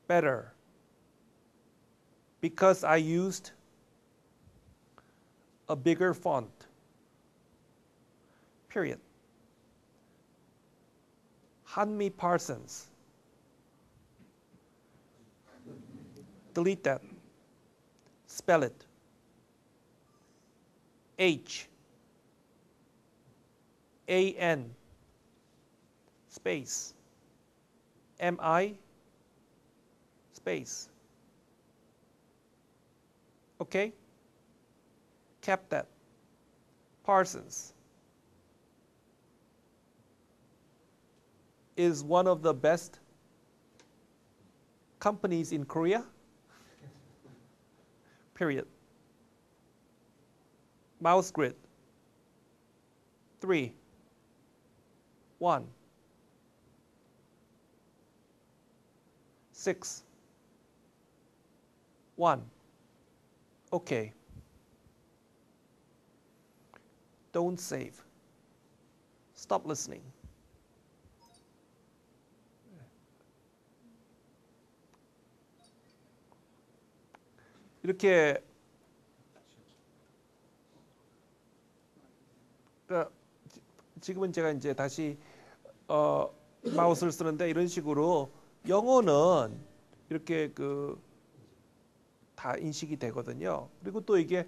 better because I used a bigger font. Period. Hanmi Parsons. Delete that. Spell it. H A-N space M-I space. OK? Kept that. Parsons is one of the best companies in Korea. Period. Mouse grid. 3, 1, 6, 1. OK. Don't save. Stop listening. 이렇게 지금은 제가 이제 다시 마우스를 쓰는데 이런 식으로 영어는 이렇게 다 인식이 되거든요. 그리고 또 이게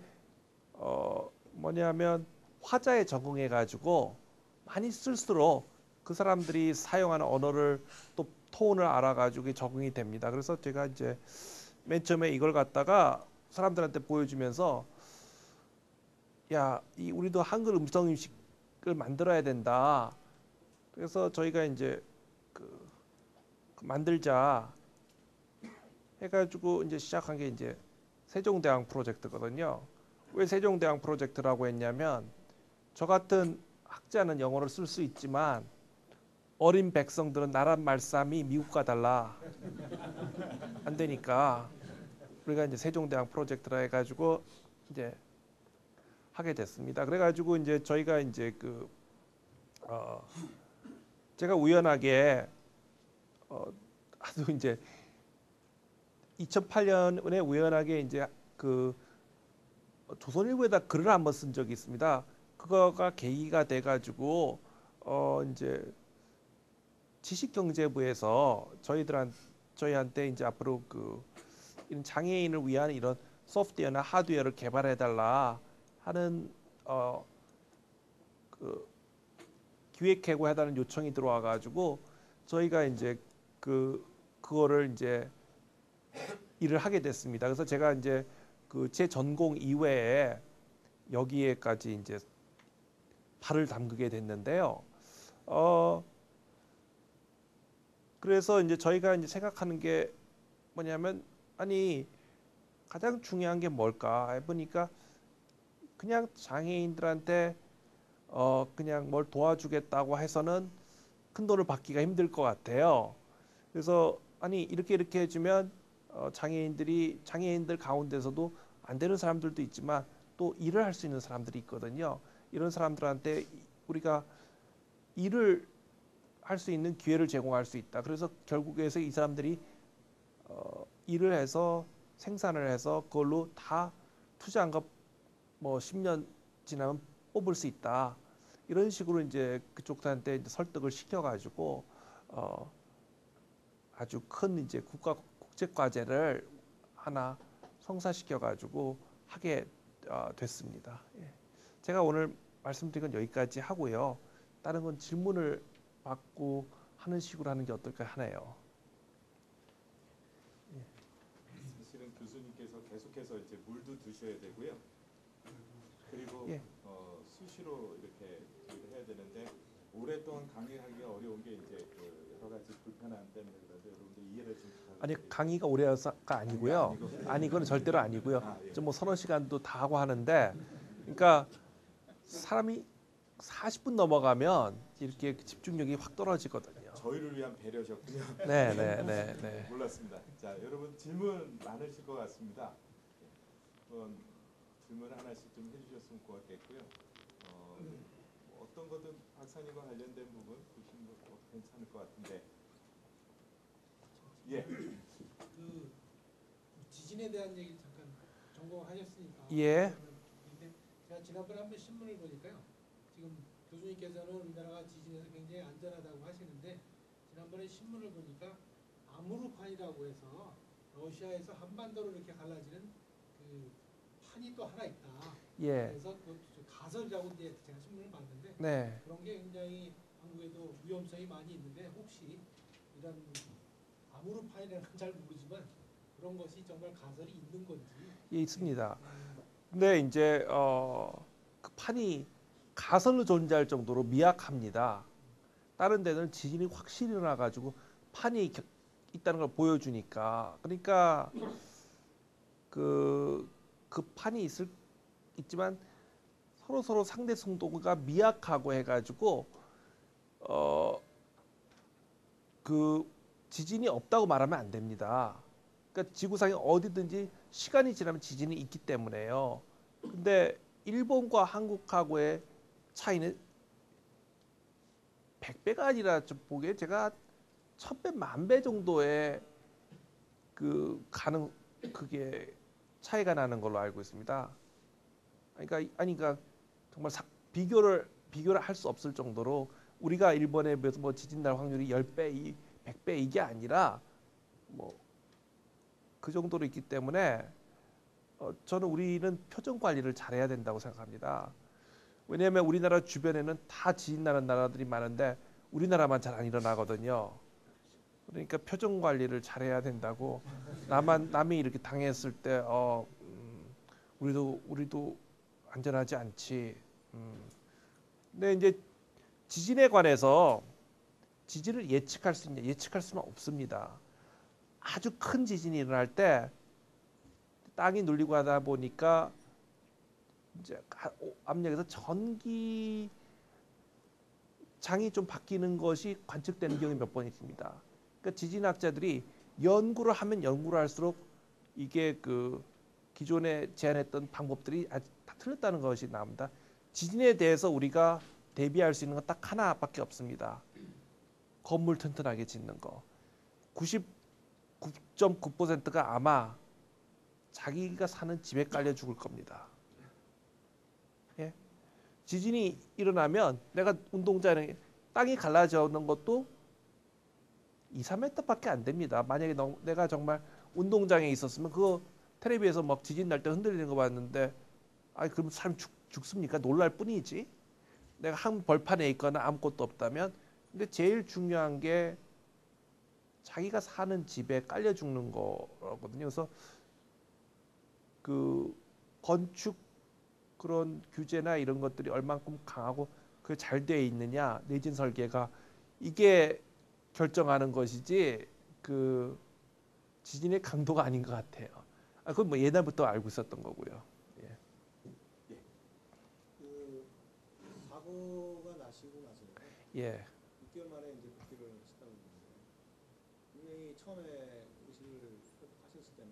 뭐냐면 화자에 적응해 가지고 많이 쓸수록 그 사람들이 사용하는 언어를 또 톤을 알아 가지고 적응이 됩니다. 그래서 제가 이제 맨 처음에 이걸 갖다가 사람들한테 보여주면서 야, 우리도 한글 음성 인식을 만들어야 된다. 그래서 저희가 이제 만들자 해가지고 이제 시작한 게 이제 세종대왕 프로젝트거든요. 왜 세종대왕 프로젝트라고 했냐면 저 같은 학자는 영어를 쓸 수 있지만 어린 백성들은 나라 말싸움이 미국과 달라 안 되니까 우리가 이제 세종대왕 프로젝트라 해가지고 이제 하게 됐습니다. 그래가지고 이제 저희가 이제 제가 우연하게 아주 이제 2008년에 우연하게 이제 조선일보에다 글을 한번 쓴 적이 있습니다. 그거가 계기가 돼가지고 이제 지식경제부에서 저희한테 이제 앞으로 이런 장애인을 위한 이런 소프트웨어나 하드웨어를 개발해 달라 하는 그 기획해고 해달라는 요청이 들어와 가지고 저희가 이제 그거를 이제 일을 하게 됐습니다. 그래서 제가 이제 제 전공 이외에 여기에까지 이제 발을 담그게 됐는데요. 그래서 이제 저희가 이제 생각하는 게 뭐냐면 아니 가장 중요한 게 뭘까 해보니까 그냥 장애인들한테 그냥 뭘 도와주겠다고 해서는 큰 돈을 받기가 힘들 것 같아요. 그래서 아니 이렇게 해주면 장애인들 가운데서도 안 되는 사람들도 있지만 또 일을 할 수 있는 사람들이 있거든요. 이런 사람들한테 우리가 일을 할 수 있는 기회를 제공할 수 있다. 그래서 결국에서 이 사람들이 일을 해서 생산을 해서 그걸로 다 투자한 거 뭐 10년 지나면 뽑을 수 있다. 이런 식으로 이제 그쪽한테 이제 설득을 시켜가지고 아주 큰 이제 국제 과제를 하나 성사시켜가지고 하게 됐습니다. 예. 제가 오늘 말씀드린 건 여기까지 하고요. 다른 건 질문을 받고 하는 식으로 하는 게 어떨까 하네요. 사실은 교수님께서 계속해서 이제 물도 드셔야 되고요. 그리고 예. 수시로 이렇게 해야 되는데 오랫동안 강의하기가 어려운 게 이제 여러 가지 불편함 때문에 그래서 여러분들 이해를 좀 아니 부탁드립니다. 강의가 오래가 아니고요. 아니 그건 절대로 아니고요. 예. 좀 뭐 서너 시간도 다 하고 하는데, 그러니까 사람이 40분 넘어가면 이렇게 집중력이 확 떨어지거든요. 저희를 위한 배려셨군요. 네. 몰랐습니다. 자, 여러분 질문 많으실 것 같습니다. 질문 하나씩 좀 해주셨으면 고맙겠고요. 어떤 거든 박사님과 관련된 부분 보시는 것도 괜찮을 것 같은데. 예. 지진에 대한 얘기 잠깐 전공하셨으니까. 예. 근데 제가 지난번에 한번 신문을 보니까요. 지금 교수님께서는 우리나라가 지진에서 굉장히 안전하다고 하시는데 지난번에 신문을 보니까 아무르판이라고 해서 러시아에서 한반도로 이렇게 갈라지는 그 판이 또 하나 있다. 예. 그래서 그 가설이라고 이제 제가 신문을 봤는데 네. 그런 게 굉장히 한국에도 위험성이 많이 있는데 혹시 이런 아무르판이라는 건 잘 모르지만 그런 것이 정말 가설이 있는 건지. 예, 있습니다. 근데 이제 그 판이 가설로 존재할 정도로 미약합니다. 다른 데는 지진이 확실히 일어나가지고 판이 있다는 걸 보여주니까. 그러니까 그 판이 있지만 서로 상대 성도가 미약하고 해가지고 그 지진이 없다고 말하면 안 됩니다. 그러니까 지구상에 어디든지 시간이 지나면 지진이 있기 때문에요. 근데 일본과 한국하고의 차이는 100배가 아니라 좀 보기에 제가 1000배, 10,000배 정도의 그게 차이가 나는 걸로 알고 있습니다. 그러니까 정말 비교를 할 수 없을 정도로 우리가 일본에 비해서 뭐 지진 날 확률이 10배, 100배 이게 아니라 뭐 그 정도로 있기 때문에 저는 우리는 표정 관리를 잘해야 된다고 생각합니다. 왜냐하면 우리나라 주변에는 다 지진 나는 나라들이 많은데 우리나라만 잘 안 일어나거든요. 그러니까 표정 관리를 잘해야 된다고. 남이 이렇게 당했을 때 우리도 안전하지 않지. 근데 이제 지진에 관해서 지진을 예측할 수 있냐? 예측할 수는 없습니다. 아주 큰 지진이 일어날 때 땅이 눌리고 하다 보니까 이제 압력에서 전기 장이 좀 바뀌는 것이 관측되는 경우가 몇 번 있습니다. 그러니까 지진학자들이 연구를 하면 연구를 할수록 이게 기존에 제안했던 방법들이 다 틀렸다는 것이 나옵니다. 지진에 대해서 우리가 대비할 수 있는 건 딱 하나밖에 없습니다. 건물 튼튼하게 짓는 거. 99.9%가 아마 자기가 사는 집에 깔려 죽을 겁니다. 예? 지진이 일어나면 내가 운동장에 땅이 갈라져는 것도 2, 3m밖에 안 됩니다. 만약에 내가 정말 운동장에 있었으면 그거 텔레비에서 막 지진 날 때 흔들리는 거 봤는데 아니 그럼 사람 죽습니까? 놀랄 뿐이지. 내가 한 벌판에 있거나 아무것도 없다면. 근데 제일 중요한 게 자기가 사는 집에 깔려 죽는 거거든요. 그래서 그 건축 그런 규제나 이런 것들이 얼만큼 강하고 그 잘 돼 있느냐, 내진 설계가 이게 결정하는 것이지 그 지진의 강도가 아닌 것 같아요. 그건 뭐 옛날부터 알고 있었던 거고요. 예. 그 사고가 나시고 나서 예. 6개월 만에 이제 복귀를 하셨다고 그러는데 분명히 처음에 의식을 회복하셨을 때는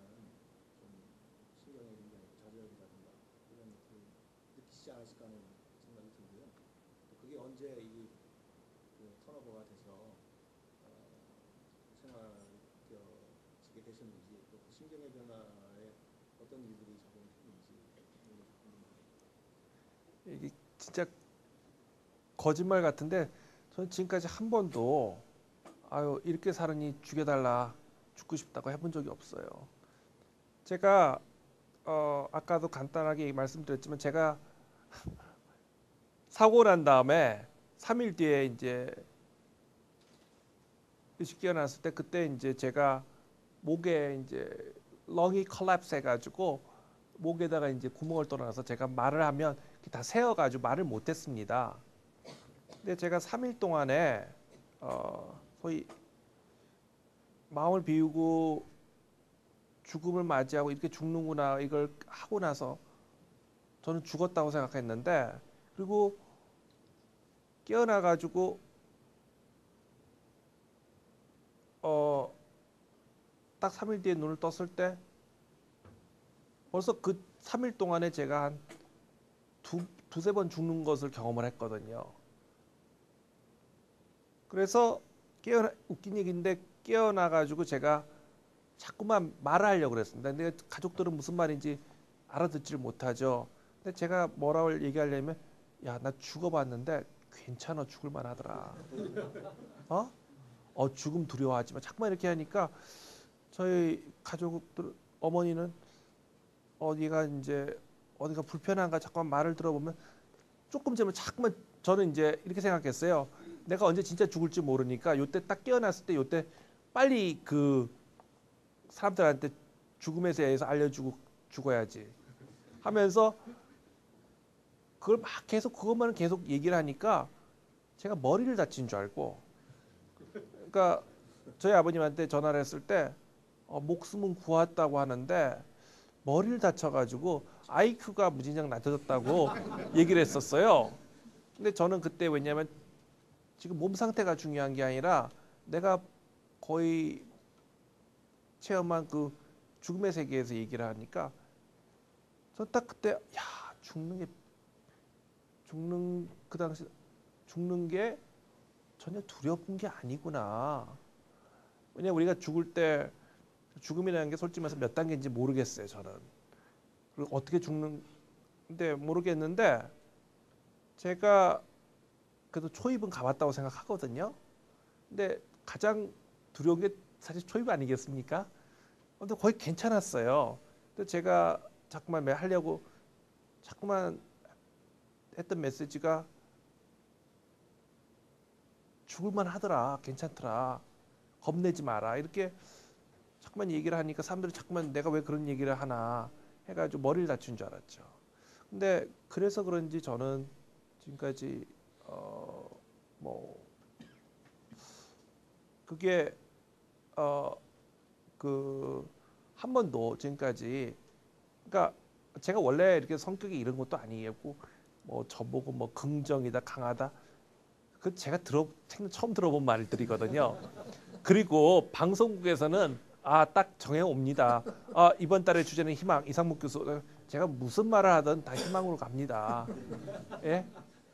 좀 신경이 굉장히 좌절이라든가 이런 것을 느끼시지 않았을까 하는 생각이 들고요. 또 그게 언제 그 턴오버가 돼서 생활지게 되셨는지 또 그 신경의 변화에 어떤 일들이 작용했는지 이게 진짜 거짓말 같은데 저는 지금까지 한 번도 아유 이렇게 살으니 죽여달라 죽고 싶다고 해본 적이 없어요. 제가 아까도 간단하게 말씀드렸지만 제가 사고 난 다음에 3일 뒤에 이제 의식 깨어났을 때 그때 이제 제가 목에 이제 렁이 컬랩스 해가지고 목에다가 이제 구멍을 뚫어놔서 제가 말을 하면 다 새어가지고 말을 못했습니다. 근데 제가 3일 동안에 소위 마음을 비우고 죽음을 맞이하고 이렇게 죽는구나 이걸 하고 나서 저는 죽었다고 생각했는데 그리고 깨어나가지고 딱 3일 뒤에 눈을 떴을 때 벌써 그 3일 동안에 제가 한 두세 번 죽는 것을 경험을 했거든요. 그래서 웃긴 얘기인데 깨어나가지고 제가 자꾸만 말을 하려고 그랬습니다. 근데 가족들은 무슨 말인지 알아듣지를 못하죠. 근데 제가 뭐라고 얘기하려면 야, 나 죽어봤는데 괜찮아 죽을만 하더라. 죽음 두려워하지 마. 자꾸만 이렇게 하니까 저희 가족들 어머니는 어디가 불편한가 자꾸만 말을 들어보면 조금 전에 자꾸만 저는 이제 이렇게 생각했어요. 내가 언제 진짜 죽을지 모르니까 요때 딱 깨어났을 때 요때 빨리 그 사람들한테 죽음에 대해서 알려주고 죽어야지 하면서 그걸 막 계속 그것만 계속 얘기를 하니까 제가 머리를 다친 줄 알고 그러니까 저희 아버님한테 전화를 했을 때 목숨은 구했다고 하는데 머리를 다쳐가지고 IQ가 무진장 낮아졌다고 얘기를 했었어요. 근데 저는 그때 왜냐면 지금 몸 상태가 중요한 게 아니라 내가 거의 체험한 그 죽음의 세계에서 얘기를 하니까 저 딱 그때 야 죽는 그 당시 죽는 게 전혀 두려운 게 아니구나. 왜냐면 우리가 죽을 때 죽음이라는 게 솔직히 말해서 몇 단계인지 모르겠어요 저는. 그리고 어떻게 죽는데 모르겠는데 제가 그래도 초입은 가봤다고 생각하거든요. 근데 가장 두려운 게 사실 초입 아니겠습니까? 근데 거의 괜찮았어요. 근데 제가 자꾸만 하려고 자꾸만 했던 메시지가 죽을만 하더라, 괜찮더라, 겁내지 마라 이렇게 자꾸만 얘기를 하니까 사람들이 자꾸만 내가 왜 그런 얘기를 하나 해가지고 머리를 다친 줄 알았죠. 근데 그래서 그런지 저는 지금까지 그게 그 한 번도 지금까지 그러니까 제가 원래 이렇게 성격이 이런 것도 아니었고 뭐 저보고 뭐 긍정이다 강하다 그 제가 처음 들어본 말들이거든요. 그리고 방송국에서는 딱 정해 옵니다. 이번 달의 주제는 희망 이상묵 교수 제가 무슨 말을 하든 다 희망으로 갑니다. 예?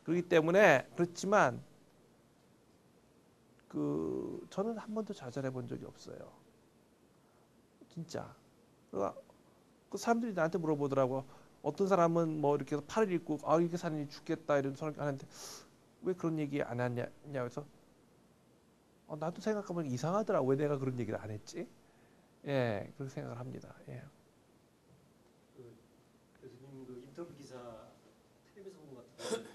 그렇기 때문에 그렇지만 저는 한 번도 좌절해 본 적이 없어요. 진짜. 그 사람들이 나한테 물어보더라고. 어떤 사람은 뭐 이렇게 팔을 읽고 이렇게 사니 죽겠다 이런 소리 하는데 왜 그런 얘기 안 하냐 그래서 나도 생각해보면 이상하더라. 왜 내가 그런 얘기를 안 했지? 예, 그렇게 생각을 합니다. 예. 그 교수님 그 인터뷰 기사 텔레비에서 본 것 같은데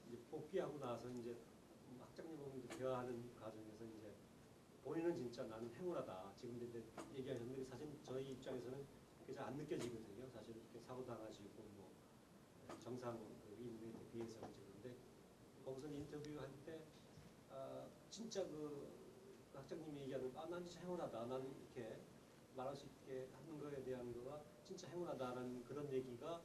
이제 복귀하고 나서 이제 학장님하고 이제 대화하는 과정에서 이제 본인은 진짜 나는 행운하다. 지금 이제 얘기하셨는데 사실 저희 입장에서는 그게 잘 안 느껴지거든요. 사실 이렇게 사고 당하시고 뭐 정상 그 인물에 비해서 그런데 거기서 인터뷰할 때 진짜 그 학장님이 얘기하는 난 진짜 행운하다. 나는 이렇게 말할 수 있게 하는 거에 대한 거가 진짜 행운하다라는 그런 얘기가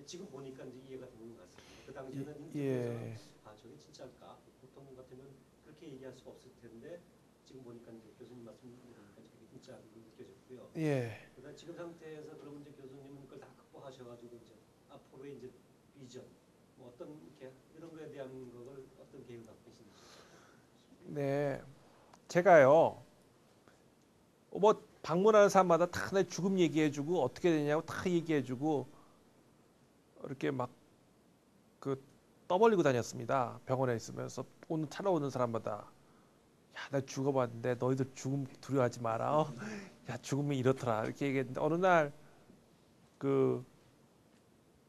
지금 보니까 이제 이해가 되는 것 같습니다. 그 당시에는 인터뷰에서는 예. 저게 진짜일까? 보통 같으면 그렇게 얘기할 수가 없을 텐데 지금 보니까 이제 교수님 말씀 들으니까 저게 진짜 느껴졌고요. 예. 그다음 지금 상태에서 그러면 이제 교수님은 그걸 다 극복하셔가지고 이제 앞으로의 이제 비전 뭐 어떤 이렇게 이런 거에 대한 걸 어떤 계획을 갖고 계신지. 네. 제가요. 뭐 방문하는 사람마다 다 내 죽음 얘기해주고 어떻게 되냐고 다 얘기해주고 이렇게 막 그 떠벌리고 다녔습니다. 병원에 있으면서 찾아오는 사람마다 야, 나 죽어봤는데 너희들 죽음 두려워하지 마라. 야, 죽음이 이렇더라. 이렇게 얘기했는데 어느 날 그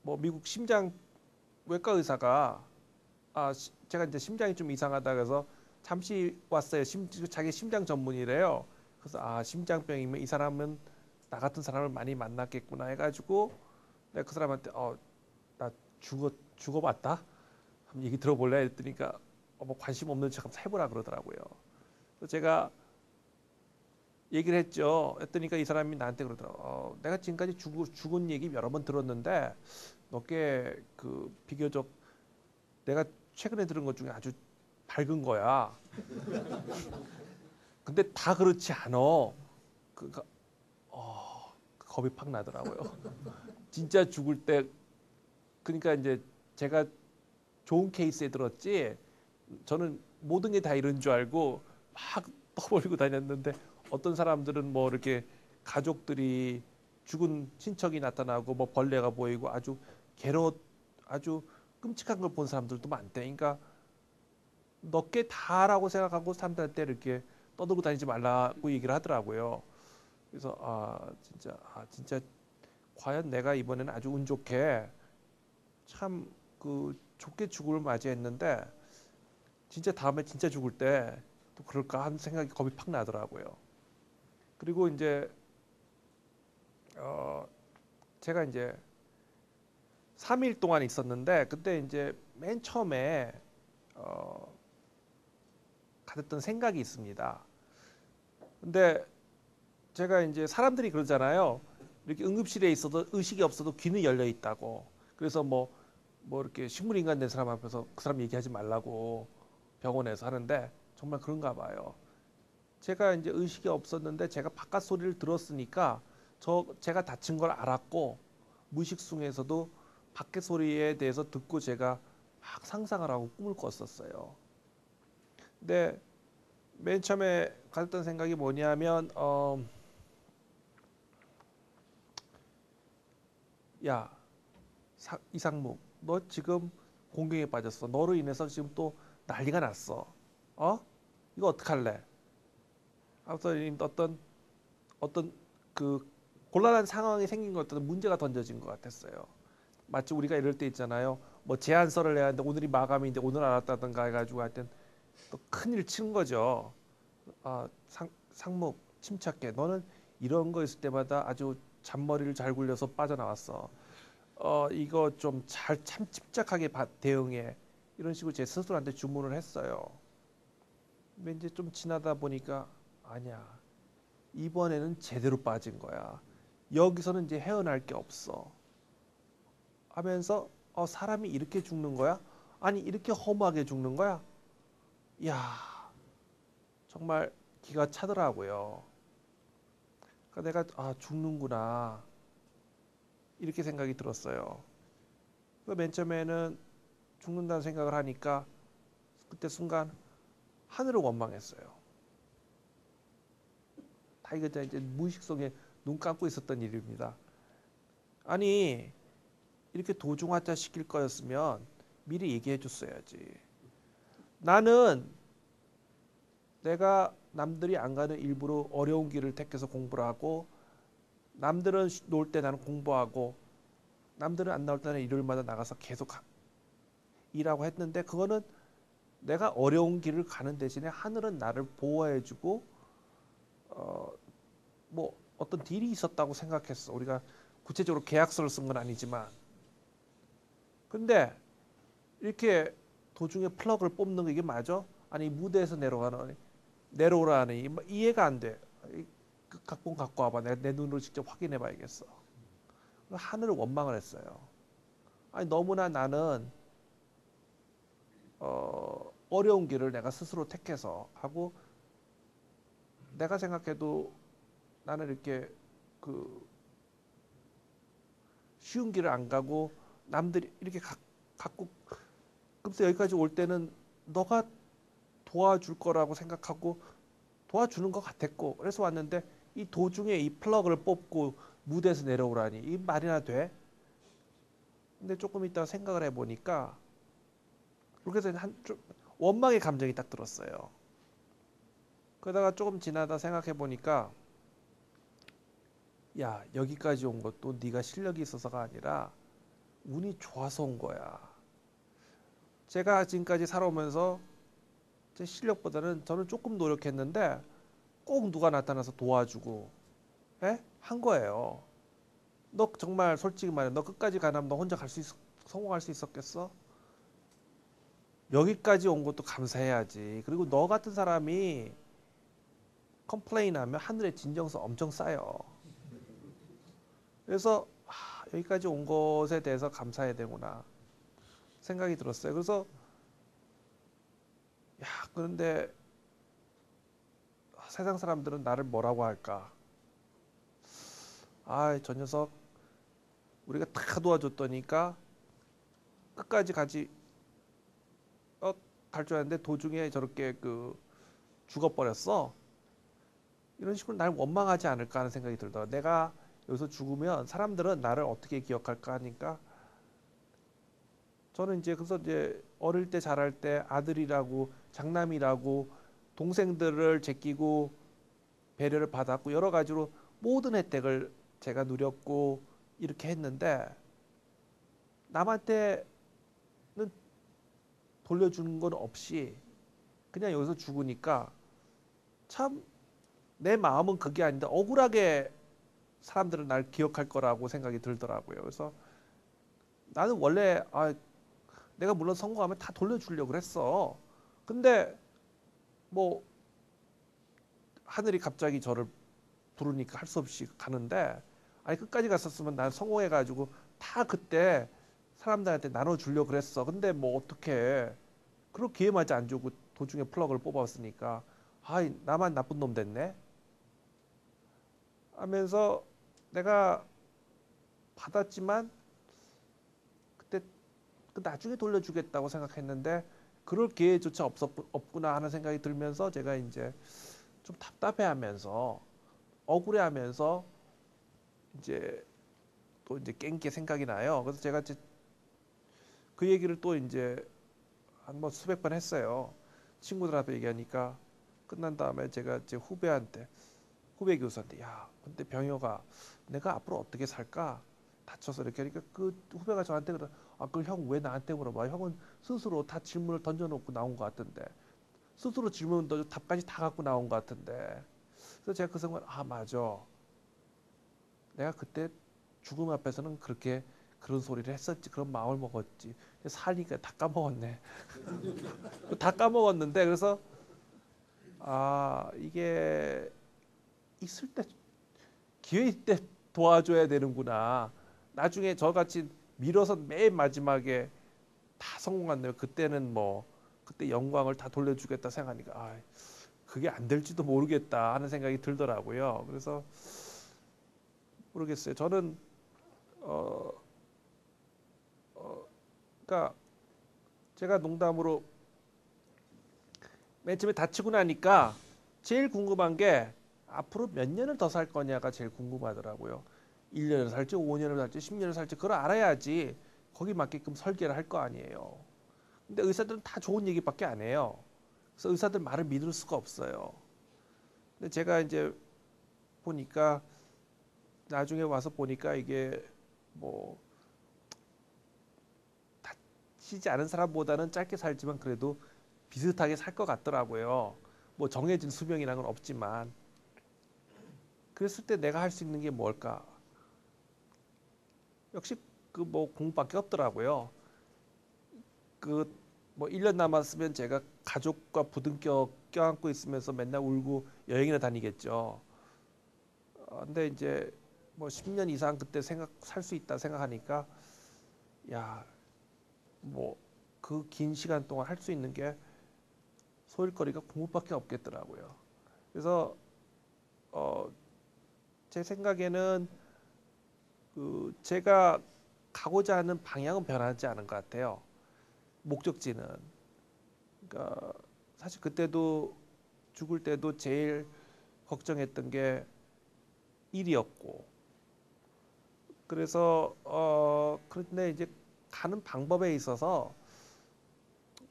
뭐 미국 심장외과 의사가 제가 이제 심장이 좀 이상하다 그래서 잠시 왔어요. 자기 심장 전문이래요. 그래서 심장병이면 이 사람은 나 같은 사람을 많이 만났겠구나 해가지고 내가 그 사람한테 나 죽어봤다. 한번 얘기 들어볼래 했더니까 뭐 관심 없는 척 한번 해보라 그러더라고요. 그래서 제가 얘기를 했죠. 했더니까 이 사람이 나한테 그러더라고. 내가 지금까지 죽은 얘기 여러 번 들었는데 너께 그 비교적 내가 최근에 들은 것 중에 아주 밝은 거야. 근데 다 그렇지 않아. 그러니까 겁이 팍 나더라고요. 진짜 죽을 때 그러니까 이제 제가 좋은 케이스에 들었지. 저는 모든 게 다 이런 줄 알고 막 떠벌리고 다녔는데 어떤 사람들은 뭐 이렇게 가족들이 죽은 친척이 나타나고 뭐 벌레가 보이고 아주 아주 끔찍한 걸 본 사람들도 많대. 그러니까 너께 다라고 생각하고 사람들한테 이렇게 떠들고 다니지 말라고 얘기를 하더라고요. 그래서 진짜 과연 내가 이번에는 아주 운 좋게 참 그 좋게 죽음을 맞이했는데 진짜 다음에 진짜 죽을 때 또 그럴까 하는 생각이 겁이 팍 나더라고요. 그리고 이제 제가 이제 3일 동안 있었는데 그때 이제 맨 처음에 가졌던 생각이 있습니다. 근데 제가 이제 사람들이 그러잖아요. 이렇게 응급실에 있어도 의식이 없어도 귀는 열려 있다고. 그래서 뭐 이렇게 식물인간 된 사람 앞에서 그 사람 얘기하지 말라고 병원에서 하는데 정말 그런가 봐요. 제가 이제 의식이 없었는데 제가 바깥 소리를 들었으니까 제가 다친 걸 알았고 무의식 중에서도 밖의 소리에 대해서 듣고 제가 막 상상을 하고 꿈을 꿨었어요. 근데 맨 처음에 가졌던 생각이 뭐냐면 야 이상묵 너 지금 공경에 빠졌어. 너로 인해서 지금 또 난리가 났어. 이거 어떡할래? 아무튼 어떤 그 곤란한 상황이 생긴 것 같아서 문제가 던져진 것 같았어요. 마치 우리가 이럴 때 있잖아요. 뭐 제안서를 내야 하는데 오늘이 마감인데 오늘 알았다든가 해가지고 하여튼 또 큰일 친 거죠. 상묵 침착해. 너는 이런 거 있을 때마다 아주 잔머리를 잘 굴려서 빠져나왔어. 이거 좀 참 침착하게 대응해. 이런 식으로 제 스스로한테 주문을 했어요. 근데 이제 좀 지나다 보니까 아니야. 이번에는 제대로 빠진 거야. 여기서는 이제 헤어날 게 없어. 하면서 사람이 이렇게 죽는 거야? 아니 이렇게 허무하게 죽는 거야? 이야 정말 기가 차더라고요. 그러니까 내가 죽는구나 이렇게 생각이 들었어요. 맨 처음에는 죽는다는 생각을 하니까 그때 순간 하늘을 원망했어요. 다 이거 이제 무의식 속에 눈 감고 있었던 일입니다. 아니 이렇게 도중하차 시킬 거였으면 미리 얘기해 줬어야지. 나는 내가 남들이 안 가는 일부러 어려운 길을 택해서 공부를 하고 남들은 놀 때 나는 공부하고 남들은 안 나올 때는 일요일마다 나가서 계속 일하고 했는데 그거는 내가 어려운 길을 가는 대신에 하늘은 나를 보호해주고 뭐 어떤 딜이 있었다고 생각했어. 우리가 구체적으로 계약서를 쓴 건 아니지만 근데 이렇게 도중에 플러그를 뽑는 거 이게 맞아? 아니 무대에서 내려오라니 이해가 안 돼. 그 각본 갖고 와봐. 내가 내 눈으로 직접 확인해 봐야겠어. 하늘을 원망을 했어요. 아니 너무나 나는 어려운 길을 내가 스스로 택해서 하고 내가 생각해도 나는 이렇게 그 쉬운 길을 안 가고 남들이 이렇게 갖고 그래서 여기까지 올 때는 너가 도와줄 거라고 생각하고 도와주는 것 같았고 그래서 왔는데 이 도중에 이 플러그를 뽑고 무대에서 내려오라니 이 말이나 돼? 근데 조금 있다가 생각을 해보니까 그렇게 해서 좀 원망의 감정이 딱 들었어요. 그러다가 조금 지나다 생각해보니까 야 여기까지 온 것도 네가 실력이 있어서가 아니라 운이 좋아서 온 거야. 제가 지금까지 살아오면서 제 실력보다는 저는 조금 노력했는데 꼭 누가 나타나서 도와주고 한 거예요. 너 정말 솔직히 말해 너 끝까지 가나면 너 혼자 성공할 수 있었겠어? 여기까지 온 것도 감사해야지. 그리고 너 같은 사람이 컴플레인하면 하늘의 진정성 엄청 쌓여. 그래서 여기까지 온 것에 대해서 감사해야 되구나 생각이 들었어요. 그래서 그런데 세상 사람들은 나를 뭐라고 할까? 저 녀석 우리가 다 도와줬더니까 끝까지 갈 줄 알았는데 도중에 저렇게 죽어버렸어. 이런 식으로 날 원망하지 않을까 하는 생각이 들더라고요. 내가 여기서 죽으면 사람들은 나를 어떻게 기억할까 하니까 저는 그래서 어릴 때 자랄 때 아들이라고 장남이라고 동생들을 제끼고 배려를 받았고 여러 가지로 모든 혜택을 제가 누렸고 이렇게 했는데 남한테는 돌려주는 건 없이 그냥 여기서 죽으니까 참 내 마음은 그게 아닌데 억울하게 사람들은 날 기억할 거라고 생각이 들더라고요. 그래서 나는 원래 내가 물론 성공하면 다 돌려주려고 그랬어. 근데 뭐 하늘이 갑자기 저를 부르니까 할 수 없이 가는데 끝까지 갔었으면 난 성공해가지고 다 그때 사람들한테 나눠주려고 그랬어. 근데 뭐 어떻게 그런 기회마저 안 주고 도중에 플러그를 뽑았으니까 나만 나쁜 놈 됐네 하면서 내가 받았지만 그때 나중에 돌려주겠다고 생각했는데 그럴 기회조차 없구나 하는 생각이 들면서 제가 좀 답답해하면서 억울해하면서 또 깽게 생각이 나요. 그래서 제가 그 얘기를 또 한 번 수백 번 했어요. 친구들 앞에 얘기하니까 끝난 다음에 제가 제 후배 교수한테 근데 병효가 내가 앞으로 어떻게 살까? 다쳐서 이렇게 하니까 그 후배가 저한테 그걸 형 왜 나한테 물어봐? 형은 스스로 다 질문을 던져놓고 나온 것 같은데 스스로 질문 던져 답까지 다 갖고 나온 것 같은데 그래서 제가 그 순간 맞아. 내가 그때 죽음 앞에서는 그런 소리를 했었지. 그런 마음을 먹었지. 살니까 다 까먹었네. 다 까먹었는데 그래서 이게 있을 때 기회일 때 도와줘야 되는구나. 나중에 저같이 밀어서 맨 마지막에 다 성공한다면 그때는 그때 영광을 다 돌려주겠다 생각하니까 그게 안 될지도 모르겠다 하는 생각이 들더라고요. 그래서 모르겠어요. 저는 그러니까 제가 농담으로 맨 처음에 다치고 나니까 제일 궁금한 게 앞으로 몇 년을 더 살 거냐가 제일 궁금하더라고요. 1년을 살지 5년을 살지 10년을 살지 그걸 알아야지 거기 맞게끔 설계를 할 거 아니에요. 근데 의사들은 다 좋은 얘기밖에 안 해요. 그래서 의사들 말을 믿을 수가 없어요. 근데 제가 이제 보니까 나중에 와서 보니까 이게 뭐 다치지 않은 사람보다는 짧게 살지만 그래도 비슷하게 살 것 같더라고요. 뭐 정해진 수명이라는 건 없지만 그랬을 때 내가 할 수 있는 게 뭘까? 역시 그 뭐 공부밖에 없더라고요. 그 뭐 1년 남았으면 제가 가족과 부둥켜 껴안고 있으면서 맨날 울고 여행이나 다니겠죠. 근데 이제 뭐 10년 이상 그때 살 수 있다 생각하니까 야, 뭐 그 긴 시간 동안 할 수 있는 게 소일거리가 공부밖에 없겠더라고요. 그래서 제 생각에는 그 제가 가고자 하는 방향은 변하지 않은 것 같아요. 목적지는. 그러니까 사실 그때도 죽을 때도 제일 걱정했던 게 일이었고. 그래서 그런데 이제 가는 방법에 있어서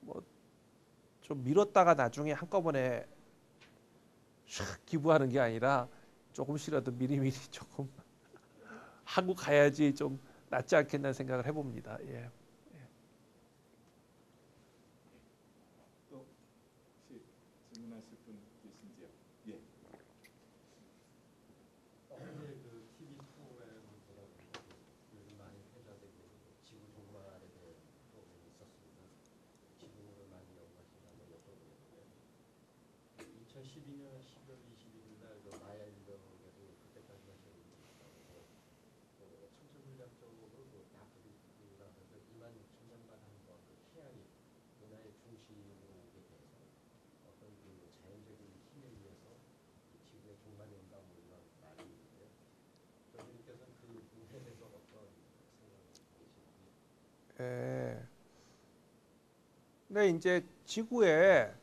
뭐 좀 미뤘다가 나중에 한꺼번에 샥 기부하는 게 아니라 조금씩이라도 미리미리 조금 하고 가야지 좀 낫지 않겠나 생각을 해봅니다. 예. 또 혹시 질문하실 분 계신지요? 예. 현재 그 TV 프로그램을 보다 보니까 요즘 많이 회자되고 지구 종말에 대한 프로그램이 있었습니다. 지구를 많이 연구하신다고 여쭤보는데 2012년 10월 21일 날그 마야 일병에서 그때까지 하신 분하고 천체물리학적으로 그 다크비트라고 해서 2만 6천 년마다 한번 그 태양이 은하의 중심으로 오게 돼서 어떤 그 자연적인 힘에 의해서 지구의 종말이 온다 뭐 이런 말이 있는데 교수님께서는 그 부분에 대해서 어떤 생각을 계시는지. 예. 근데 이제 지구에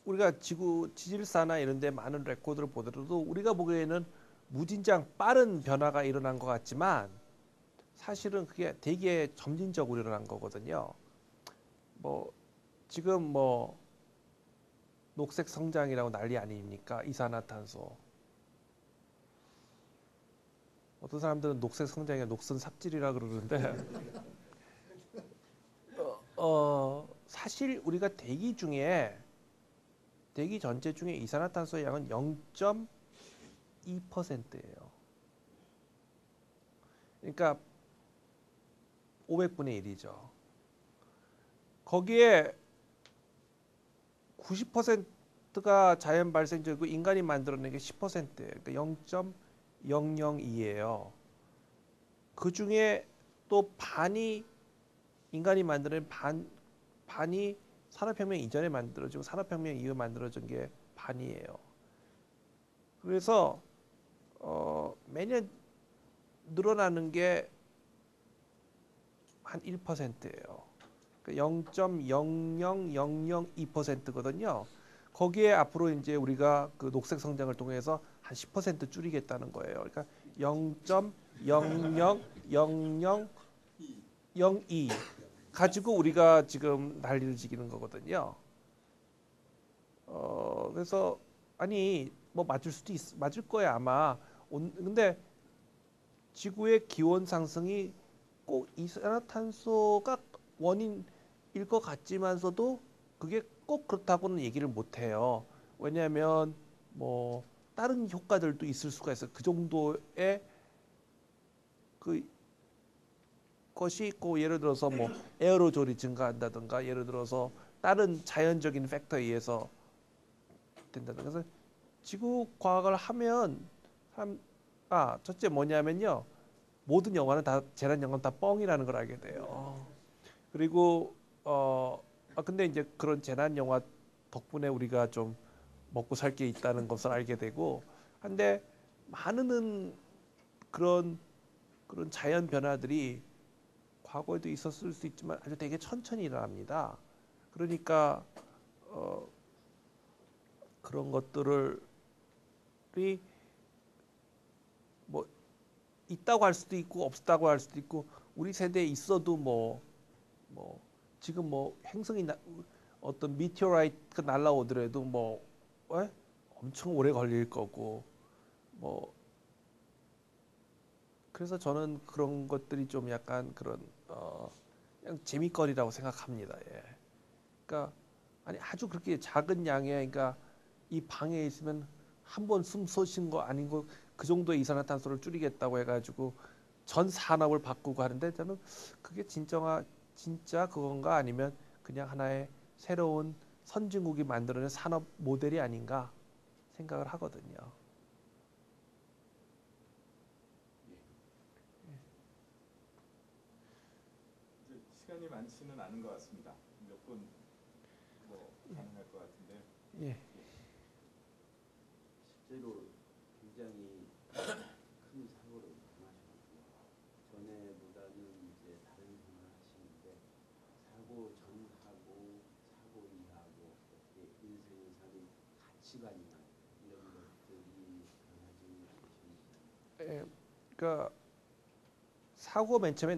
우리가 지구 지질사나 이런 데 많은 레코드를 보더라도 우리가 보기에는 무진장 빠른 변화가 일어난 것 같지만 사실은 그게 되게 점진적으로 일어난 거거든요. 뭐 지금 뭐 녹색 성장이라고 난리 아닙니까? 이산화탄소. 어떤 사람들은 녹색 성장이 녹슨 삽질이라 그러는데 사실 우리가 대기 전체 중에 이산화탄소의 양은 0.2%예요. 그러니까 500분의 1이죠. 거기에 90%가 자연 발생적이고 인간이 만들어낸 게 10%예요. 그러니까 0.002예요. 그 중에 또 반이 인간이 만들어낸 반이 산업혁명 이전에 만들어지고 산업혁명 이후에 만들어진 게 반이에요. 그래서 매년 늘어나는 게 한 1%예요. 0.00002%거든요. 거기에 앞으로 이제 우리가 그 녹색 성장을 통해서 한 10% 줄이겠다는 거예요. 그러니까 0.000002 가지고 우리가 지금 난리를 지기는 거거든요. 그래서 아니 뭐 맞을 거야 아마. 근데 지구의 기온 상승이 꼭 이산화탄소가 원인일 것 같지만서도 그게 꼭 그렇다고는 얘기를 못 해요. 왜냐하면 뭐 다른 효과들도 있을 수가 있어요. 그 정도의 그 것이 있고 예를 들어서 뭐 에어로졸이 증가한다든가 예를 들어서 다른 자연적인 팩터에 의해서 된다든가. 그래서 지구 과학을 하면 첫째 뭐냐면요. 모든 영화는 다 재난 영화는 다 뻥이라는 걸 알게 돼요. 그리고 근데 이제 그런 재난 영화 덕분에 우리가 좀 먹고 살 게 있다는 것을 알게 되고 한데 많은 그런 자연 변화들이 과거에도 있었을 수 있지만 아주 되게 천천히 일어납니다. 그러니까 그런 것들을 뭐 있다고 할 수도 있고 없다고 할 수도 있고 우리 세대에 있어도 뭐 지금 뭐 행성이 어떤 미티어라이트가 날라오더라도 뭐 엄청 오래 걸릴 거고 뭐 그래서 저는 그런 것들이 좀 약간 그런 그냥 재미거리라고 생각합니다. 예. 그러니까 아니 아주 그렇게 작은 양의 그러니까 이 방에 있으면 한 번 숨 쉬신 거 아닌 거 그 정도의 이산화탄소를 줄이겠다고 해가지고 전 산업을 바꾸고 하는데 저는 그게 진짜 그건가 아니면 그냥 하나의 새로운 선진국이 만들어낸 산업 모델이 아닌가 생각을 하거든요. 이제 시간이 많지는 않은 것 같습니다. 몇 분 뭐 가능할 것 같은데요. 예. 실제로 굉장히 큰 사고를 당하셨고요. 전에보다는 이제 다른 생활을 하시는데 사고 전하고 사고 이하고 어떻게 인생을 사는 가치관이나 이런 것들이 변하지 않으셨는지. 예. 그러니까 사고 맨 처음에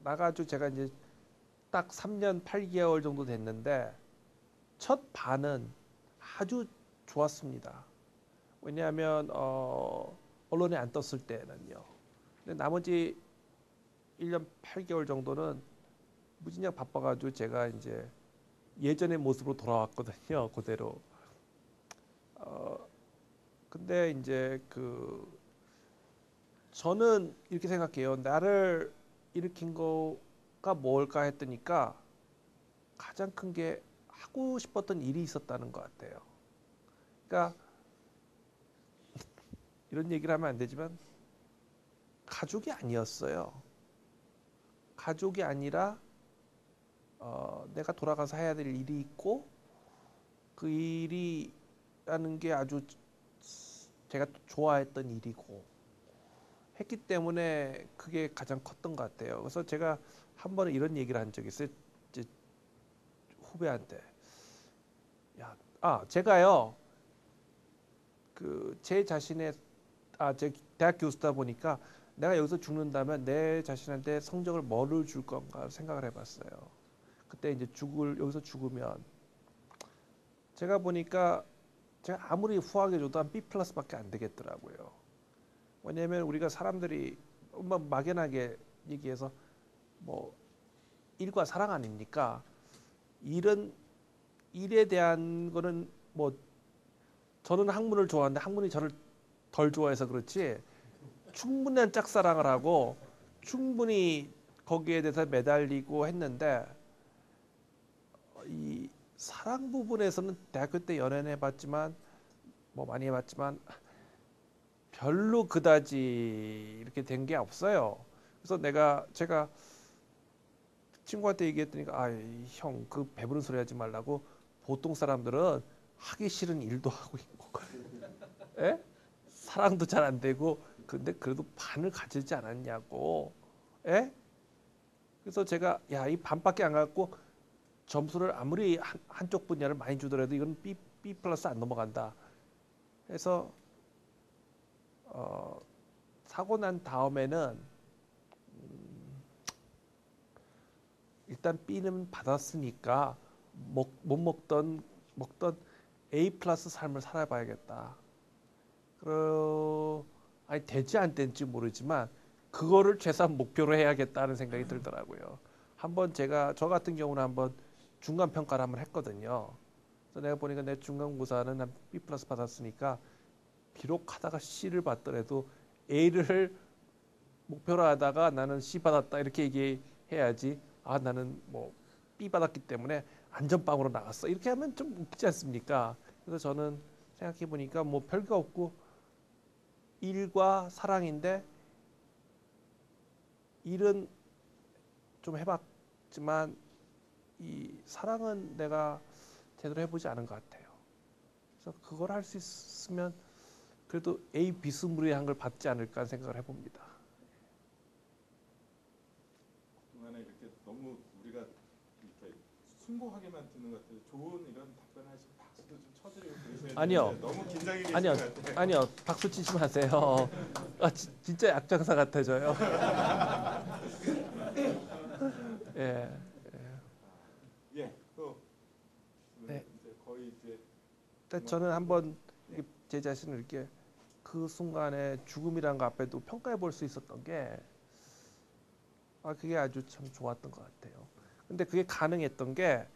나가지고 제가 이제 딱 3년 8개월 정도 됐는데 첫 반은 아주 좋았습니다. 왜냐하면 언론에 안 떴을 때는요. 근데 나머지 1년 8개월 정도는 무진장 바빠가지고 제가 이제 예전의 모습으로 돌아왔거든요. 그대로. 근데 이제 저는 이렇게 생각해요. 나를 일으킨 거가 뭘까 했더니까 가장 큰 게 하고 싶었던 일이 있었다는 것 같아요. 그러니까 이런 얘기를 하면 안 되지만 가족이 아니었어요. 가족이 아니라 내가 돌아가서 해야 될 일이 있고 그 일이라는 게 아주 제가 좋아했던 일이고 했기 때문에 그게 가장 컸던 것 같아요. 그래서 제가 한 번은 이런 얘기를 한 적이 있어요. 이제 후배한테. 제가요. 제 자신의 제 대학 교수다 보니까 내가 여기서 죽는다면 내 자신한테 성적을 뭐를 줄 건가 생각을 해봤어요. 그때 이제 여기서 죽으면 제가 보니까 제가 아무리 후하게 줘도 한 B 플러스밖에 안 되겠더라고요. 왜냐하면 우리가 사람들이 막연하게 얘기해서 뭐 일과 사랑 아닙니까? 일에 대한 거는 뭐 저는 학문을 좋아하는데 학문이 저를 덜 좋아해서 그렇지 충분한 짝사랑을 하고 충분히 거기에 대해서 매달리고 했는데 이 사랑 부분에서는 대학교 때 연애는 해봤지만 뭐 많이 해봤지만 별로 그다지 이렇게 된 게 없어요. 그래서 제가 친구한테 얘기했더니 형 그 배부른 소리 하지 말라고 보통 사람들은 하기 싫은 일도 하고 있고 예? 사랑도 잘 안 되고 근데 그래도 반을 가지지 않았냐고 예? 그래서 제가 이 반밖에 안 갖고 점수를 아무리 한쪽 분야를 많이 주더라도 이건 B 플러스 안 넘어간다 해서 사고 난 다음에는 일단 B는 받았으니까 못 먹던 A 플러스 삶을 살아봐야겠다. 아니 되지 안 될지 모르지만 그거를 최소한 목표로 해야겠다는 생각이 들더라고요. 한번 저 같은 경우는 한번 중간 평가를 한번 했거든요. 그래서 내가 보니까 내 중간고사는 한 B 플러스 받았으니까 비록 하다가 C를 받더라도 A를 목표로 하다가 나는 C 받았다 이렇게 얘기해야지. 나는 뭐 B 받았기 때문에 안전빵으로 나갔어. 이렇게 하면 좀 웃기지 않습니까? 그래서 저는 생각해 보니까 뭐 별거 없고 일과 사랑인데 일은 좀 해봤지만 이 사랑은 내가 제대로 해보지 않은 것 같아요. 그래서 그걸 할 수 있으면 그래도 A 비스무리한 걸 받지 않을까 생각을 해봅니다. 그동안에 이렇게 너무 우리가 이렇게 숭고하게만 듣는 것 같아요. 좋은 이런 답변을 하시고 박수도 좀 쳐드리고 그러셔야 아니요. 되는데 너무 긴장이 되신 것 같아요. 아니요. 박수 치지 마세요. 진짜 약장사 같아져요. 예. 예, 또 근데 저는 한번 제 자신을 이렇게 그 순간에 죽음이란 거 앞에도 평가해 볼 수 있었던 게 그게 아주 참 좋았던 것 같아요. 근데 그게 가능했던 게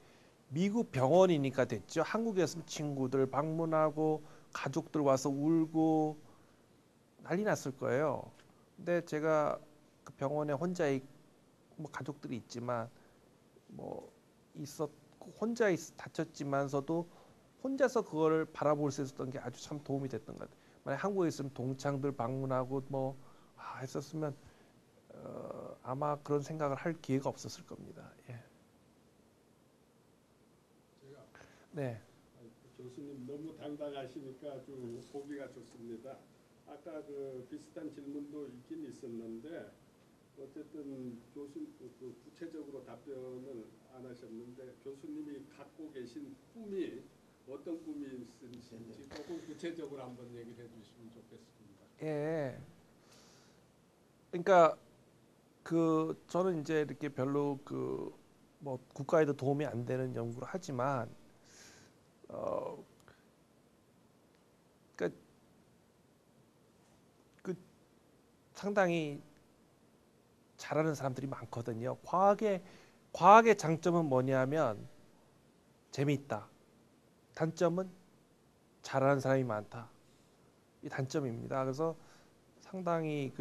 미국 병원이니까 됐죠. 한국에서는 친구들 방문하고 가족들 와서 울고 난리 났을 거예요. 근데 제가 그 병원에 혼자 뭐 가족들이 있지만 뭐 있었고 다쳤지만서도 혼자서 그걸 바라볼 수 있었던 게 아주 참 도움이 됐던 것 같아요. 만약 한국에 있으면 동창들 방문하고 뭐 했었으면 아마 그런 생각을 할 기회가 없었을 겁니다. 예. 제가 네. 교수님 너무 당당하시니까 아주 보기가 좋습니다. 아까 그 비슷한 질문도 있긴 있었는데 어쨌든 그 구체적으로 답변을 안 하셨는데 교수님이 갖고 계신 꿈이 어떤 꿈이 있으신지 조금 구체적으로 한번 얘기를 해주시면 좋겠습니다. 예. 그러니까 저는 이제 이렇게 별로 뭐 국가에도 도움이 안 되는 연구를 하지만 그러니까 상당히 잘하는 사람들이 많거든요. 과학의 장점은 뭐냐면 재미있다. 단점은 잘하는 사람이 많다. 이 단점입니다. 그래서 상당히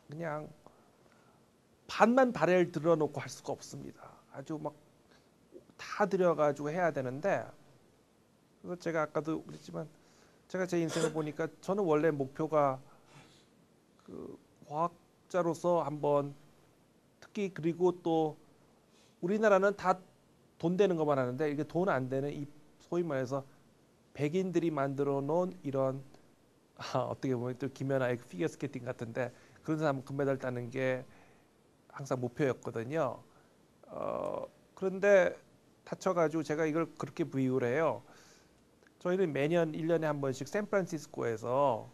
그냥 반만 발을 들어놓고 할 수가 없습니다. 아주 막 다 들여가지고 해야 되는데 그래서 제가 아까도 그랬지만 제가 제 인생을 보니까 저는 원래 목표가 과학자로서 한번 특히 그리고 또 우리나라는 다 돈 되는 것만 하는데 이게 돈 안 되는 이 소위 말해서 백인들이 만들어 놓은 이런 어떻게 보면 또 김연아의 피겨 스케이팅 같은데 그런 사람 금메달 따는 게 항상 목표였거든요. 그런데 다쳐가지고 제가 이걸 그렇게 비유를 해요. 저희는 매년 1년에 한 번씩 샌프란시스코에서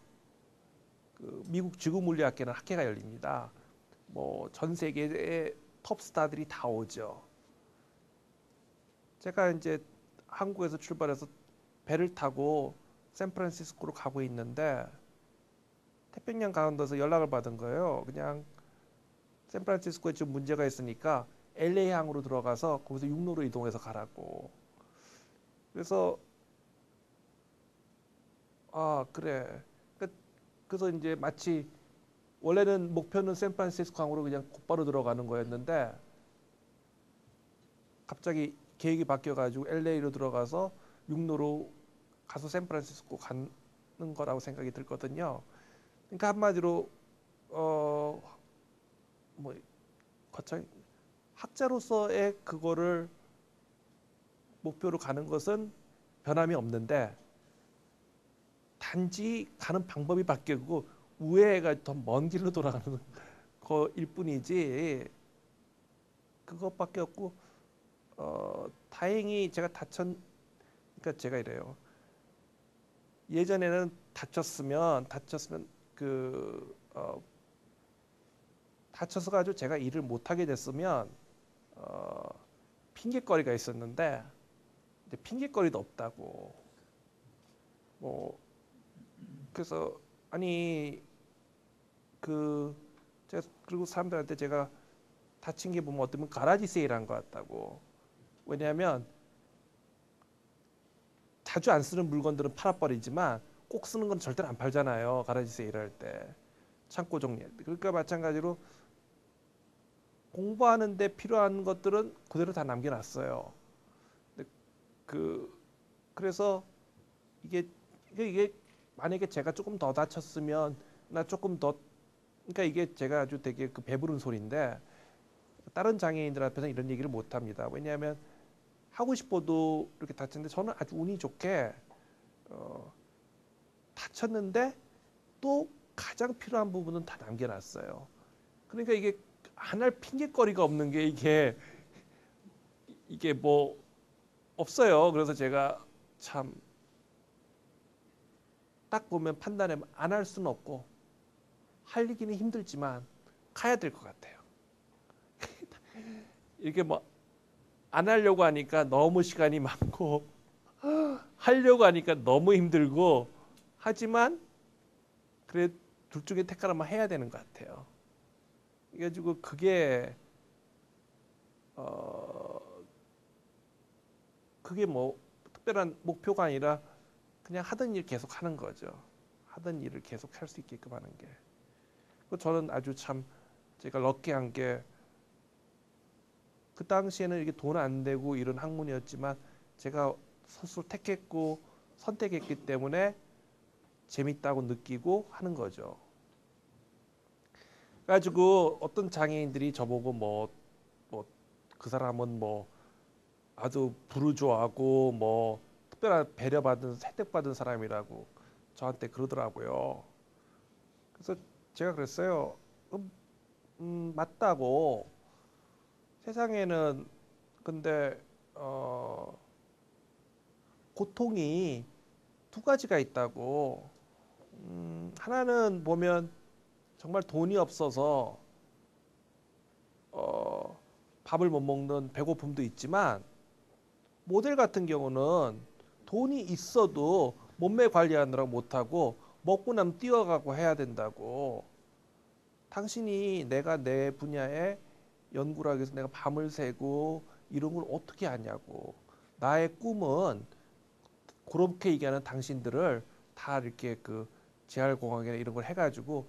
미국 지구물리학회는 학회가 열립니다. 뭐 전 세계의 톱스타들이 다 오죠. 제가 이제 한국에서 출발해서 배를 타고 샌프란시스코로 가고 있는데 태평양 가운데서 연락을 받은 거예요. 그냥 샌프란시스코에 좀 문제가 있으니까 LA 항으로 들어가서 거기서 육로로 이동해서 가라고. 그래서 그래. 그래서 이제 마치 원래는 목표는 샌프란시스코 항으로 그냥 곧바로 들어가는 거였는데 갑자기 계획이 바뀌어가지고 LA로 들어가서 육로로 가서 샌프란시스코 가는 거라고 생각이 들거든요. 그러니까 한마디로 뭐 거창 학자로서의 그거를 목표로 가는 것은 변함이 없는데 단지 가는 방법이 바뀌고 우회가 더 먼 길로 돌아가는 거일 뿐이지 그것밖에 없고 다행히 제가 그러니까 제가 이래요. 예전에는 다쳤으면 다쳐서 가지고 제가 일을 못 하게 됐으면 핑계거리가 있었는데 이제 핑계거리도 없다고. 뭐 그래서 제가 그리고 사람들한테 제가 다친 게 보면 어쩌면 가라지 세일한 것 같다고. 왜냐하면 자주 안 쓰는 물건들은 팔아버리지만 꼭 쓰는 건 절대로 안 팔잖아요. 가라지 세일할 때 창고 정리할 때. 그러니까 마찬가지로 공부하는 데 필요한 것들은 그대로 다 남겨놨어요. 그래서 이게 만약에 제가 조금 더 다쳤으면 나 조금 더 그러니까 이게 제가 아주 되게 배부른 소리인데 다른 장애인들 앞에서 이런 얘기를 못 합니다. 왜냐하면 하고 싶어도 이렇게 다쳤는데 저는 아주 운이 좋게 다쳤는데 또 가장 필요한 부분은 다 남겨놨어요. 그러니까 이게 안 할 핑계거리가 없는 게 이게 뭐 없어요. 그래서 제가 참 딱 보면 판단해 안 할 수는 없고 할 얘기는 힘들지만 가야 될 것 같아요. 이게 뭐 안 하려고 하니까 너무 시간이 많고 하려고 하니까 너무 힘들고 하지만 그래 둘 중에 택하라면 해야 되는 것 같아요. 그래가지고 그게 뭐 특별한 목표가 아니라 그냥 하던 일 계속 하는 거죠. 하던 일을 계속 할 수 있게끔 하는 게. 저는 아주 참 제가 럭키한 게 그 당시에는 이게 돈 안 되고 이런 학문이었지만 제가 스스로 택했고 선택했기 때문에 재밌다고 느끼고 하는 거죠. 그래가지고 어떤 장애인들이 저보고 뭐 그 사람은 뭐 아주 부르주아하고 뭐 특별한 배려받은 혜택받은 사람이라고 저한테 그러더라고요. 그래서 제가 그랬어요. 맞다고. 세상에는 근데 고통이 두 가지가 있다고. 하나는 보면 정말 돈이 없어서 밥을 못 먹는 배고픔도 있지만 모델 같은 경우는 돈이 있어도 몸매 관리하느라고 못하고 먹고 나면 뛰어가고 해야 된다고. 당신이 내가 내 분야에 연구를 하기 위해서 내가 밤을 새고 이런 걸 어떻게 하냐고. 나의 꿈은 그렇게 얘기하는 당신들을 다 이렇게 그 재활공학이나 이런 걸 해가지고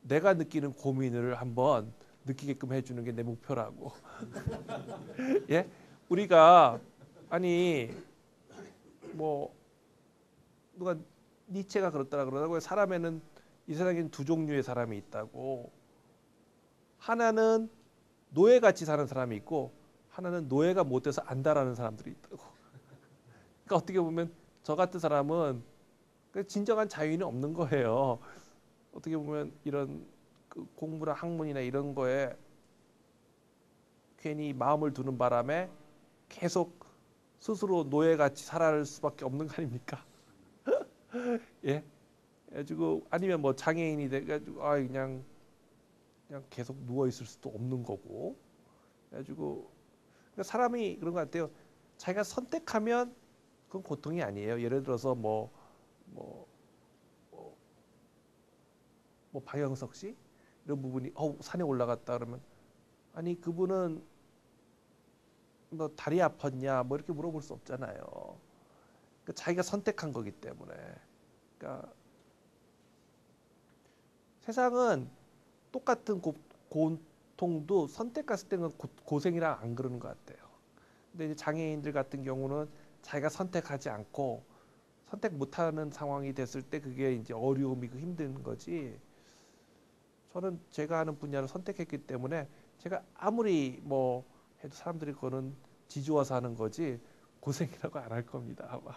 내가 느끼는 고민을 한번 느끼게끔 해주는 게 내 목표라고. 예? 우리가 아니 뭐 누가 니체가 그렇더라 그러더라고요. 사람에는 이 세상에는 두 종류의 사람이 있다고. 하나는 노예같이 사는 사람이 있고 하나는 노예가 못 돼서 안다라는 사람들이 있다고. 그러니까 어떻게 보면 저 같은 사람은 진정한 자유는 없는 거예요. 어떻게 보면 이런 그 공부나 학문이나 이런 거에 괜히 마음을 두는 바람에 계속 스스로 노예같이 살아갈 수밖에 없는 거 아닙니까? 예. 그래가지고 아니면 뭐 장애인이 돼가지고 그냥 계속 누워 있을 수도 없는 거고. 그래가지고 그러니까 사람이 그런 것 같아요. 자기가 선택하면 그건 고통이 아니에요. 예를 들어서 뭐 박영석 씨 이런 부분이 산에 올라갔다 그러면 아니 그분은 너 다리 아팠냐 뭐 이렇게 물어볼 수 없잖아요. 그러니까 자기가 선택한 거기 때문에. 그러니까 세상은 똑같은 고통도 선택했을 때는 고생이라 안 그러는 것 같아요. 근데 이제 장애인들 같은 경우는 자기가 선택하지 않고 선택 못하는 상황이 됐을 때 그게 이제 어려움이고 힘든 거지. 저는 제가 하는 분야를 선택했기 때문에 제가 아무리 뭐 해도 사람들이 그거는 지주와서 하는 거지 고생이라고 안 할 겁니다 아마.